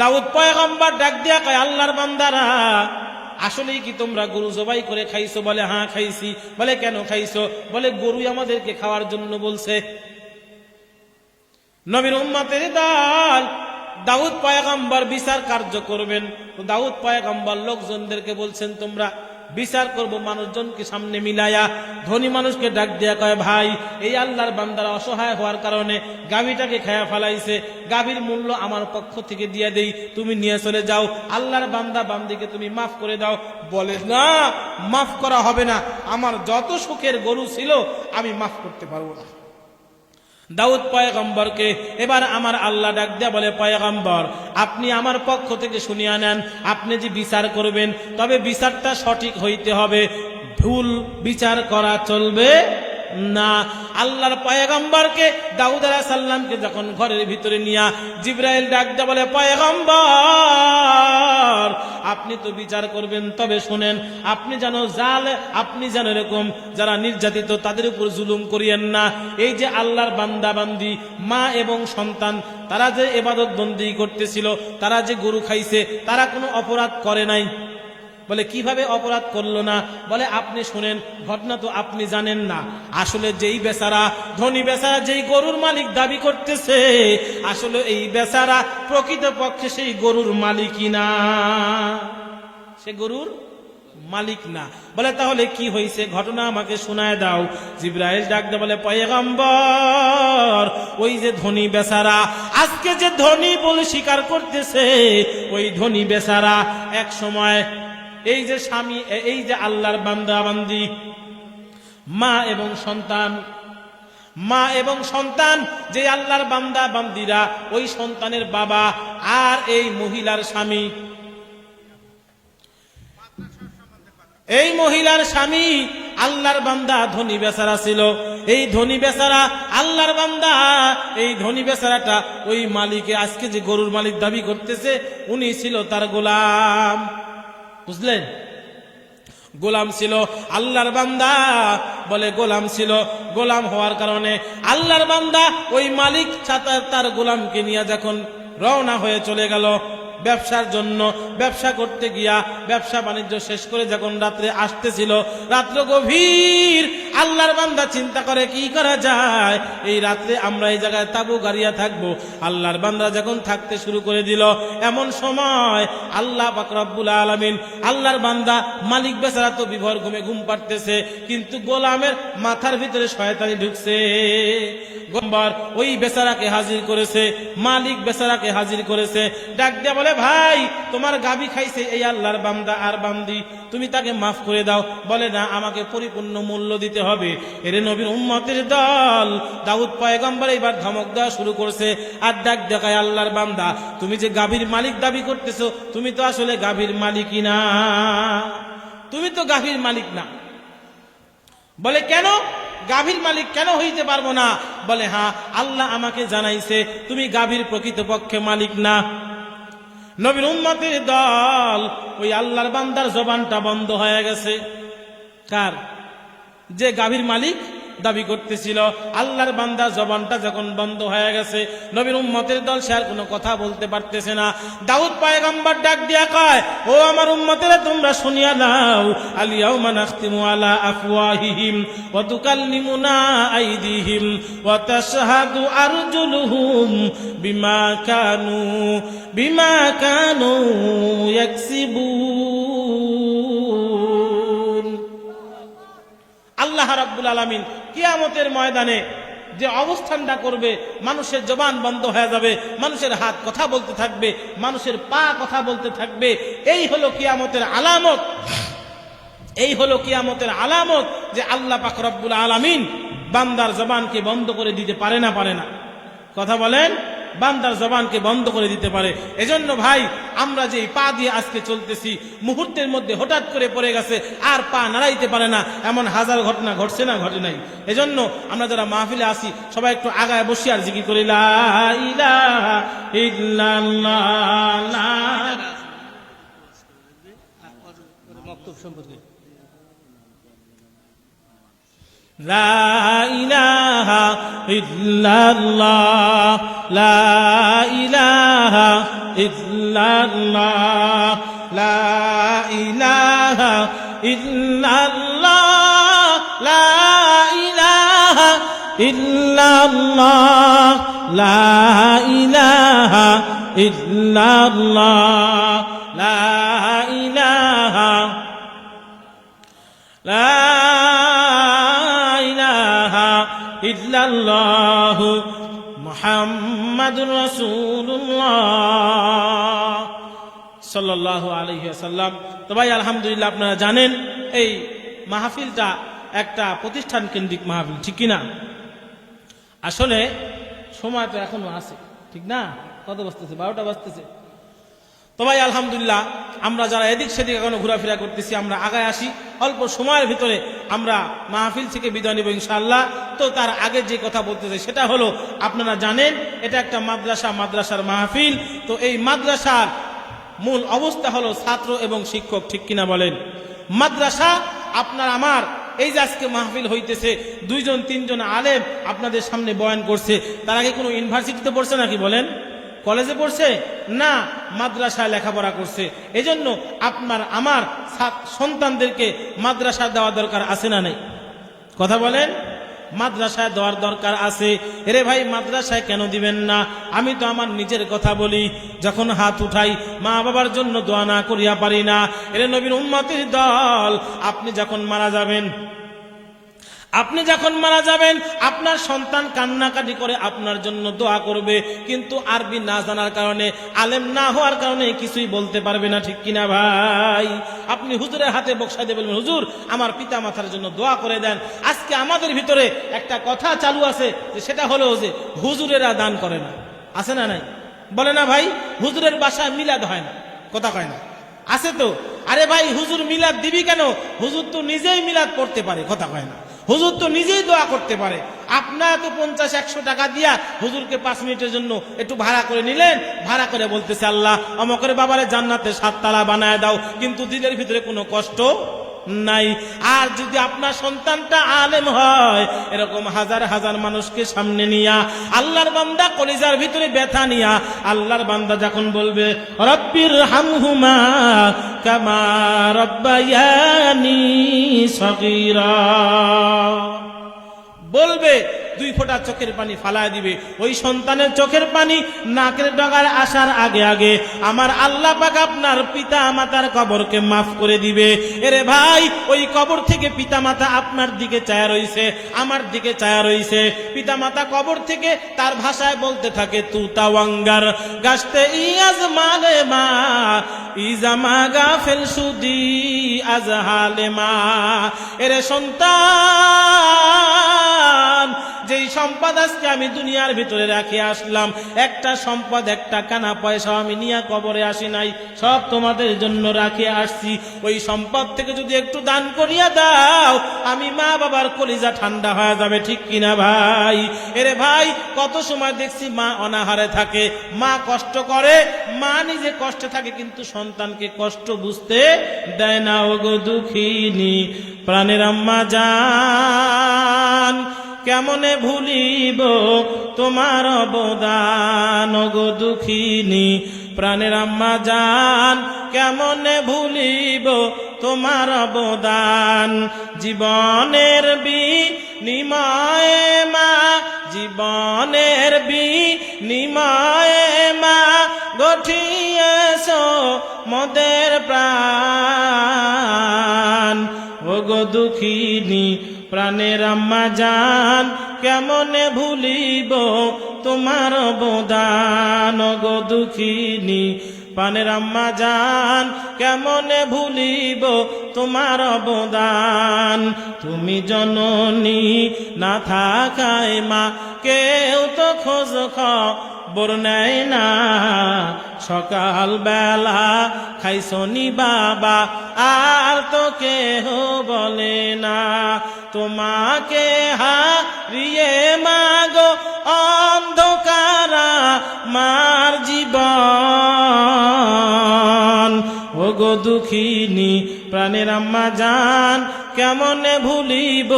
দাউদ পয়গম্বর ডাক দিয়া কয়, আল্লাহর বান্দারা, আসলেই কি তোমরা গরু জবাই করে খাইছো? বলে হ্যাঁ খাইছি। বলে কেন খাইছো? বলে গরুই আমাদেরকে খাওয়ার জন্য বলছে। নবীর উম্মতের দল দাউদ পয়গম্বর বিচার কার্য করবেন। তো দাউদ পয়গম্বর লোকজনদেরকে বলছেন, তোমরা বিচার করব মানুষজনকে সামনে মিলায়া। ধনী মানুষকে ডাক দিয়া কয়, ভাই, এই আল্লাহর বান্দারা অসহায় হওয়ার কারণে গাভীটাকে খায়া ফেলাইছে, গাভীর মূল্য আমার পক্ষ থেকে দিয়ে দেই, তুমি নিয়ে চলে যাও, আল্লাহর বান্দা বান্দিকে তুমি মাফ করে দাও। বলে না, মাফ করা হবে না, আমার যত সুখের গরু ছিল আমি মাফ করতে পারবো না। দাউদ পয়গম্বরকে এবার আমার আল্লাহ ডাক দেয়া বলে, পয়গম্বর, আপনি আমার পক্ষ থেকে শুনিয়া নেন, আপনি যে বিচার করবেন তবে বিচারটা সঠিক হইতে হবে, ভুল বিচার করা চলবে না। আল্লাহর পয়গম্বরকে দাউদ আলাইহিস সালামকে যখন ঘরের ভিতরে নিয়া জিবরাইল ডাক দেয়া বলে, পয়গম্বর, আপনি তো বিচার করবেন, তবে শুনেন, আপনি যেন এরকম যারা নির্যাতিত তাদের উপর জুলুম করিয়েন না। এই যে আল্লাহর বান্দা বান্দি মা এবং সন্তান, তারা যে ইবাদত বন্দি করতেছিল, তারা যে গরু খাইছে, তারা কোনো অপরাধ করে নাই। বলে কিভাবে অপরাধ করলো না? বলে আপনি শুনেন, ঘটনা তো আপনি জানেন না। আসলে যেই বেচারা, ধনী বেচারা যেই গরুর মালিক দাবি করতেছে, আসলে এই বেচারা প্রকৃতপক্ষে সেই গরুর মালিকই না, সে গরুর মালিক না। বলে তাহলে কি হয়েছে, ঘটনা আমাকে শোনায় দাও। জিবরাইল ডাক দে বলে, পয়গম্বর, ওই যে ধনী বেচারা, আজকে যে ধনী বলে স্বীকার করতেছে, ওই ধনী বেচারা এক সময় এই যে স্বামী, এই যে আল্লাহর বান্দা বান্দি মা এবং সন্তান, যে আল্লাহর বান্দা বান্দিরা, ওই সন্তানের বাবা আর এই মহিলার স্বামী, এই মহিলার স্বামী আল্লাহর বান্দা ধনী বেচারা ছিল। এই ধনী বেচারা আল্লাহর বান্দা, এই ধনী বেচারাটা ওই মালিকে, আজকে যে গরুর মালিক দাবি করতেছে, উনি ছিল তার গোলাম। বুঝলেন? গোলাম ছিল আল্লাহর বান্দা। বলে গোলাম ছিল, গোলাম হওয়ার কারণে আল্লাহর বান্দা ওই মালিক তার গোলামকে নিয়ে যখন রওনা হয়ে চলে গেল ব্যবসার জন্য, ব্যবসা করতে গিয়া ব্যবসা বাণিজ্য শেষ করে যখন রাত্রে আসতেছিল, রাত্র গভীর, আল্লাহর বান্দা চিন্তা করে কি করা যায়, এই রাত্রে আমরা এই জায়গায় তাবু গাড়িয়া থাকবো। আল্লাহর বান্দা যখন থাকতে শুরু করে দিল, এমন সময় আল্লাহ পাক রব্বুল আলামিন, আল্লাহর বান্দা মালিক বেচারা তো বিভোর ঘুমে ঘুম পাড়তেছে, কিন্তু গোলামের মাথার ভিতরে শয়তানি ঢুকছে। গম্বার ওই বেচারাকে হাজির করেছে, মালিক বেচারাকে হাজির করেছে, ডাক দিয়া বলে, ভাই, তোমার গাবি খাইছে এই আল্লাহর বান্দা আর বান্দি, তুমি তাকে মাফ করে দাও। বলে না, আমাকে পরিপূর্ণ মূল্য দিতে হবে। এরে নবীর উম্মতের দল, দাউদ পয়গম্বর এবার ধমক দেওয়া শুরু করছে আর ডাক দেখায়, আল্লাহর বান্দা, তুমি যে গাভীর মালিক দাবি করতেছো, তুমি তো আসলে গাভীর মালিকই না, তুমি তো গাভীর মালিক না। বলে কেন? গাভীর মালিক কেন হইতে পারবো না? বলে হ্যাঁ, আল্লাহ আমাকে জানাইছে তুমি গাভীর প্রকৃতপক্ষে মালিক না। নবীর উম্মতের দল, ওই আল্লাহর বান্দার জবানটা বন্ধ হয়ে গেছে। কার? যে গাভীর মালিক, দাবি করতেছিল। আল্লাহর বান্দার জবানটা যখন বন্ধ হয়ে গেছে, নবীর উম্মতের দল সে আর কোনো কথা বলতে পারতেছে না। দাউদ পয়গম্বর ডাক দিয়া কয়, ও আমার উম্মতেরা তোমরা শুনিয়া নাও, আল ইয়াউমা নাখতিমু আলা আফওয়াহিহিম ওয়া তুকাল্লিমুনা আইদিহিম ওয়া তাশহাদু আরজুলুহুম বিমা কানু ইয়াকসিবুন। আল্লাহ রাব্বুল আলামিন কিয়ামতের ময়দানে যে অবস্থানটা করবে, মানুষের জবান বন্ধ হয়ে যাবে, মানুষের হাত কথা বলতে থাকবে, মানুষের পা কথা বলতে থাকবে। এই হলো কিয়ামতের আলামত, এই হলো কিয়ামতের আলামত যে আল্লাহ পাক রব্বুল আলামিন বান্দার জবানকে বন্ধ করে দিতে পারে না, পারে না। কথা বলেন, বান্দার জবানকে বন্ধ করে দিতে পারে। এজন্য ভাই, আমরা যে পা দিয়ে আজকে চলতেছি, মুহূর্তের মধ্যে হঠাৎ করে পড়ে গেছে, আর পা নাড়াইতে পারে না, এমন হাজার ঘটনা ঘটছে না, ঘটে নাই? এজন্য আমরা যারা মাহফিলে আসি সবাই একটু আগায় বসি আর জিকির করি, লা ইলাহা ইল্লাল্লাহ। লা ইলাহা ইল্লাল্লাহ, লা ইলাহা ইল্লাল্লাহ, লা ইলাহা ইল্লাল্লাহ, লা ইলাহা ইল্লাল্লাহ, লা ইলাহা ইল্লাল্লাহ, লা ইলাহা ইল্লাল্লাহু মুহাম্মাদুর রাসূলুল্লাহ সাল্লাল্লাহু আলাইহি ওয়াসাল্লাম। তো ভাই আলহামদুলিল্লাহ, আপনারা জানেন এই মাহফিলটা একটা প্রতিষ্ঠান কেন্দ্রিক মাহফিল, ঠিক কিনা? আসলে সময় তো এখনো আছে, ঠিক না? কত বাজতেছে? 12টা বাজতেছে। তো ভাই আলহামদুলিল্লাহ, আমরা যারা এদিক সেদিক এখনো ঘোরাফেরা করতেছি, আমরা আগায় আসি। অল্প সময়ের ভিতরে আমরা মাহফিল থেকে বিদায় নেব ইনশাআল্লাহ। তো তার আগে যে কথা বলতে চাই সেটা হলো, আপনারা জানেন এটা একটা মাদ্রাসা, মাদ্রাসার মাহফিল। তো এই মাদ্রাসার মূল অবস্থা হলো ছাত্র এবং শিক্ষক, ঠিক কিনা বলেন? মাদ্রাসা আপনার আমার এই যে আজকে মাহফিল হইতেছে, 2-3জন আলেম আপনাদের সামনে বয়ান করছে, তার আগে কোনো ইউনিভার্সিটিতে পড়ছে নাকি? বলেন, কলেজে পড়ছে না, মাদ্রাসায় লেখাপড়া করছে। এজন্য আপনার আমার সন্তানদেরকে মাদ্রাসায় দেওয়া দরকার আছে না নাই? কথা বলেন, মাদ্রাসায় দেওয়ার দরকার আছে। এরে ভাই, মাদ্রাসায় কেন দিবেন না? আমি তো আমার নিজের কথা বলি, যখন হাত উঠাই মা বাবার জন্য দোয়া না করিয়া পারি না। এরে নবীর উম্মতের দল, আপনি যখন মারা যাবেন, আপনার সন্তান কান্নাকাটি করে আপনার জন্য দোয়া করবে, কিন্তু আরবি না জানার কারণে, আলেম না হওয়ার কারণে কিছুই বলতে পারবে না, ঠিক কিনা ভাই? আপনি হুজুরের হাতে বক্সা দিয়ে বলবেন, হুজুর আমার পিতা মাতার জন্য দোয়া করে দেন। আজকে আমাদের ভিতরে একটা কথা চালু আছে, যে সেটা হলো যে হুজুরেরা দান করে না, আছে না নাই? বলে না ভাই, হুজুরের বাসায় মিলাদ হয় না, কথা কয় না, আছে তো? আরে ভাই, হুজুর মিলাদ দিবি কেন? হুজুর তো নিজেই মিলাদ পড়তে পারে, কথা কয় না? হুজুর তো নিজেই দোয়া করতে পারে। আপনার তো 50-100 টাকা দিয়া হুজুরকে 5 মিনিটের জন্য একটু ভাড়া করে নিলেন, ভাড়া করে বলতেছে, আল্লাহ অমকের বাবারে জান্নাতে 7 তালা বানায় দাও, কিন্তু দিলের ভিতরে কোনো কষ্ট নাই। আর যদি আপনার সন্তানটা আলেম হয়, এরকম হাজার হাজার মানুষকে সামনে নিয়া, আল্লাহর বান্দা কলিজার ভিতরে ব্যথা নিয়া, আল্লাহর বান্দা যখন বলবে রব্বির হামহুমা কামা রব্বায়ানি সগীরা, বলবে, 2 ফোঁটা চোখের পানি ফালায় দিবে। ওই সন্তানের চোখের পানি নাকের ডগার আসার আগে আগে আমার আল্লাহ পাক আপনার পিতা মাতার কবরকে মাফ করে দিবে। এরে ভাই, ওই কবর থেকে পিতা মাতা আপনার দিকে চায়া রইছে, আমার দিকে চায়া রইছে। পিতা মাতা কবর থেকে তার ভাষায় বলতে থাকে, তু তাওয়াঙ্গার গাছতে ইয়াজ মালে মা ইজামা গাফেল সুদি আজহালে মা। এরে সন্তান, যেই সম্পদ আজকে আমি দুনিয়ার ভিতরে রাখে আসলাম, একটা সম্পদ একটা কানা পয়সা আমি নিয়ে কবরে আসি নাই, সব তোমাদের জন্য রাখে আসছি। ওই সম্পদ থেকে যদি একটু দান করিয়া দাও, আমি মা বাবার কলিজা ঠান্ডা হয়ে যাবে, ঠিক কিনা ভাই? এরে ভাই, কত সময় দেখছি মা অনাহারে থাকে, মা কষ্ট করে, মা নিজে কষ্টে থাকে, কিন্তু সন্তানকে কষ্ট বুঝতে দেয় না। ওগো দুঃখিনী প্রাণের আম্মা জান, কেমনে ভুলিব তোমার অবদান। ওগো দুঃখিনী প্রাণের আম্মা জান, কেমনে ভুলিব তোমার অবদান। জীবনের বিনিময়ে মা, জীবনের বিনিময়ে মা, গঠিয়েছো মোদের প্রাণ। ওগো দুঃখিনী প্রাণের আম্মা জান, কেমনে ভুলিব তোমার অবদান। ওগো দুঃখিনী প্রাণের আম্মা জান, কেমনে ভুলিব তোমার অবদান। তুমি জননী না থাকায় মা, কেউ তো খোঁজ খবর নেয় না। সকাল বেলা খাইছনি বাবা, আর তো কেহ বলে না। তোমাকে হারিয়ে মাগো অন্ধকারা মার জীবন। ওগো দুঃখিনী প্রাণের আম্মা জান, কেমনে ভুলিব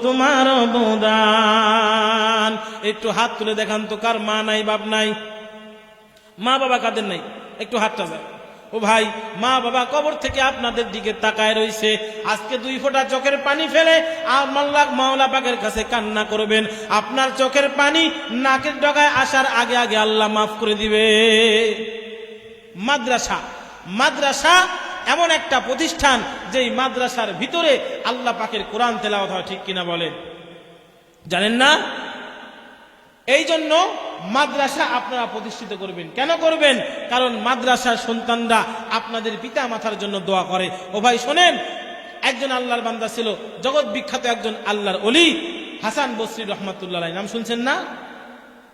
তোমার অবদান। একটু হাত তুলে দেখান তো, কার মা নাই বাপ নাই? মা বাবা কাদের নাই? একটু হাতটা যায়। ও ভাই, মা বাবা কবর থেকে আপনাদের দিকে তাকায় রইছে। আজকে 2 ফোঁটা চোখের পানি ফেলে মাওলা পাকের কাছে কান্না করবেন। আপনার চোখের পানি নাকের ডগায় আসার আগে আগে আল্লাহ মাফ করে দিবে। মাদ্রাসা, মাদ্রাসা এমন একটা প্রতিষ্ঠান, যেই মাদ্রাসার ভিতরে আল্লাহ পাকের কোরআন তেলাওয়াত হয়, ঠিক কিনা বলেন? জানেন না? এই জন্য মাদ্রাসা আপনারা প্রতিষ্ঠিত করবেন। কেন করবেন? কারণ মাদ্রাসার সন্তানরা আপনাদের পিতা মাতার জন্য দোয়া করে। ও ভাই শোনেন, একজন আল্লাহর বান্দা ছিল, জগৎ বিখ্যাত একজন আল্লাহর ওলি, হাসান বসরি রহমাতুল্লাহ আলাইহি। নাম শুনছেন না?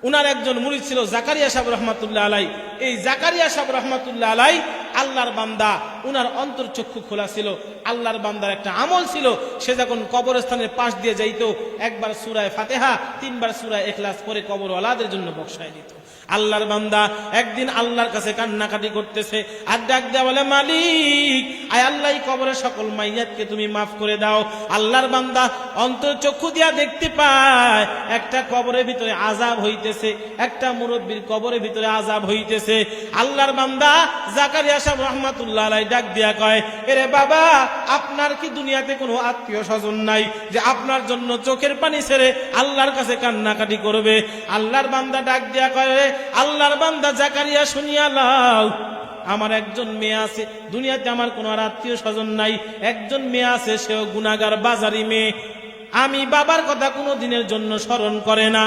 উনার একজন মুরিদ ছিল জাকারিয়া সাহেব রহমাতুল্লাহ আলাইহি। এই জাকারিয়া সাহেব রহমাতুল্লাহ আলাইহি আল্লাহর বান্দা, উনার অন্তর্চক্ষু খোলা ছিল। আল্লাহর বান্দার একটা আমল ছিল, সে যখন কবরস্থানের পাশ দিয়ে যাইত, একবার সূরা ফাতিহা, 3 বার সূরা ইখলাস পরে কবরওয়ালাদের জন্য বক্সায় দিত। আল্লাহর বান্দা একদিন আল্লাহর কাছে কান্নাকাটি করতেছে, আর ডাক দেয়া বলে, মালিক আয় আল্লাহ, কবরের সকল মাইয়াতকে তুমি মাফ করে দাও। আল্লাহর বান্দা অন্তর্চক্ষু দিয়া দেখতে পায়, একটা কবরের ভিতরে আযাব হইতেছে, একটা মুরব্বীর কবরের ভিতরে আযাব হইতেছে। আল্লাহর বান্দা জাকারিয়া সাহেব রহমাতুল্লাহ আলাইহি ডাক দিয়া কয়, এরে বাবা, আপনার কি দুনিয়াতে কোনো আত্মীয় স্বজন নাই যে আপনার জন্য চোখের পানি ছেড়ে আল্লাহর কাছে কান্নাকাটি করবে? আল্লাহর বান্দা ডাক দিয়া কয়, আল্লাহর বান্দা জাকারিয়া, শুনিয়া লাও, আমার একজন মেয়ে আছে, দুনিয়াতে আমার কোনো আর আত্মীয় স্বজন নাই। একজন মেয়ে আছে, সেও গুনাহগার বাজারি মেয়ে। আমি বাবার কথা কোনো দিনের জন্য স্মরণ করে না,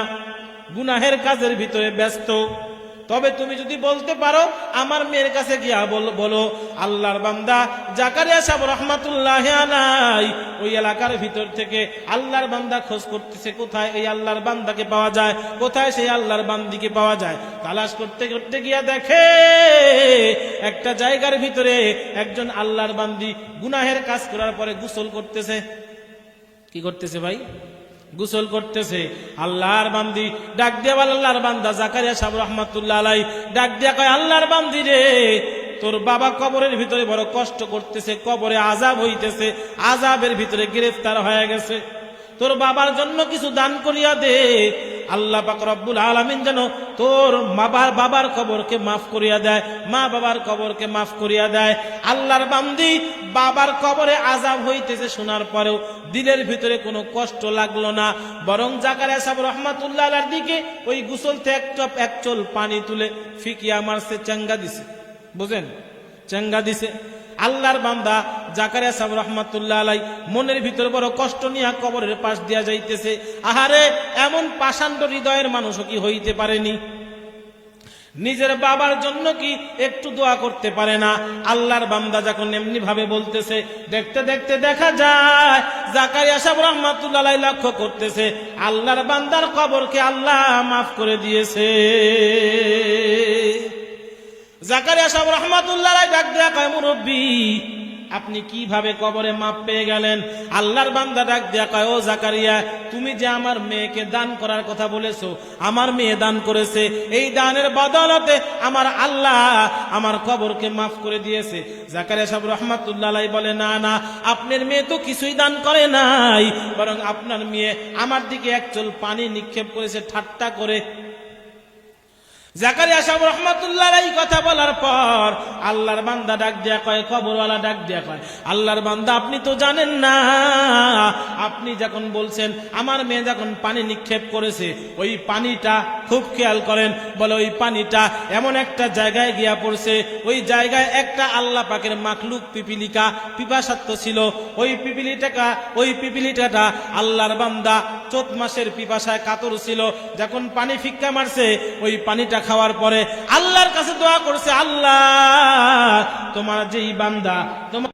গুনাহের কাজের ভিতরে ব্যস্ত। তবে তুমি যদি বলতে পারো, আমার মেয়ের কাছে গিয়া বলো। আল্লাহর বান্দা জাকারিয়া সাহেব রহমাতুল্লাহ আলাইহি ওই এলাকার ভিতর থেকে আল্লাহর বান্দা খোঁজ করতেছে, কোথায় এই আল্লাহর বান্দাকে পাওয়া যায়, কোথায় সেই আল্লাহর বান্দিকে পাওয়া যায়। তালাশ করতে করতে গিয়া দেখে, একটা জায়গার ভিতরে একজন আল্লাহর বান্দি গুনাহের কাজ করার পরে গোসল করতেছে। কি করতেছে ভাই? গোসল করতেছে। আল্লাহর বান্দি ডাক দিয়া বলে, আল্লাহর বান্দা জাকারিয়া সাহেব রহমাতুল্লাহ আলাইহি ডাক দিয়া কয়, আল্লাহর বান্দি রে, তোর বাবা কবরের ভিতরে বড় কষ্ট করতেছে, কবরে আযাব হইতেছে, আযাবের ভিতরে গ্রেফতার হয়ে গেছে। তোর বাবার জন্য কিছু দান করিয়া দে। আল্লাহ পাক রব্বুল আলামিন যেন তোর বাবার কবরকে মাফ করিয়া দেয়, মা বাবার কবরকে মাফ করিয়া দেয়। আল্লাহর বান্দি বাবার কবরে আযাব হইতেছে শোনার পরেও দিলের ভিতরে কোনো কষ্ট লাগলো না, বরং জাকারিয়া সাহেব রহমাতুল্লাহ আলাইহির দিকে ওই গোসল থেকে এক চোল পানি তুলে ফিকিয়া মারছে, চাঙ্গা দিছে। বুঝেন? চাঙ্গা দিছে। আল্লাহর বান্দা জাকারিয়া সাহেব রহমাতুল্লাহ আলাইহি মনের ভিতরে বড় কষ্ট নিয়ে কবরের পাশ দিয়া যাইতেছে। আহারে, এমন পাষাণ্ড হৃদয়ের মানুষও কি হইতে পারেনি? নিজের বাবার জন্য কি একটু দোয়া করতে পারে না? আল্লাহর বান্দা যখন এমনি ভাবে বলতেছে, দেখতে দেখতে দেখা যায় জাকারিয়া সাহেব রাহমাতুল্লাহ আলাইহি লক্ষ্য করতেছে আল্লাহর বান্দার কবরকে আল্লাহ মাফ করে দিয়েছে। জাকারিয়া সাহেব রাহমাতুল্লাহ আলাইহি ডাক দেয়া কয়, মুরব্বি আপনি কিভাবে কবরে মাপ পেয়ে গেলেন? আল্লাহর বান্দা ডাক দেয়া কয়, ও জাকারিয়া, তুমি যে আমার মেয়েকে দান করার কথা বলেছো, আমার মেয়ে দান করেছে, এই দানের বদলতে আমার আল্লাহ আমার কবরকে মাফ করে দিয়েছে। জাকারিয়া সাহেব রাহমাতুল্লাহ আলাইহি বলে, না না, আপনার মেয়ে তো কিছুই দান করে নাই, বরং আপনার মেয়ে আমার দিকে এক চুল পানি নিক্ষেপ করেছে ঠাট্টা করে। জাকারিয়া সাহেব রাহমাতুল্লাহ আলাইহি কথা বলার পর আল্লাহর বান্দা ডাক দেয়া কয়, কবরওয়ালা ডাক দেয়া কয়, আল্লাহর বান্দা আপনি তো জানেন না, আপনি যখন বলছেন আমার মেয়ে যখন পানি নিক্ষেপ করেছে, ওই পানিটা খুব খেয়াল করেন, বলে ওই পানিটা এমন একটা জায়গায় গিয়া পড়ছে, ওই জায়গায় একটা আল্লাহ পাকের মাখলুক পিপিলিকা পিপাসার্ত ছিল। ওই পিপিলিকাটা আল্লাহর বান্দা চোদ্দ মাসের পিপাসায় কাতর ছিল। যখন পানি ফিক্কা মারছে, ওই পানিটা খাওয়ার পরে আল্লাহর কাছে দোয়া করছে, আল্লাহ তোমার যেই বান্দা তোমার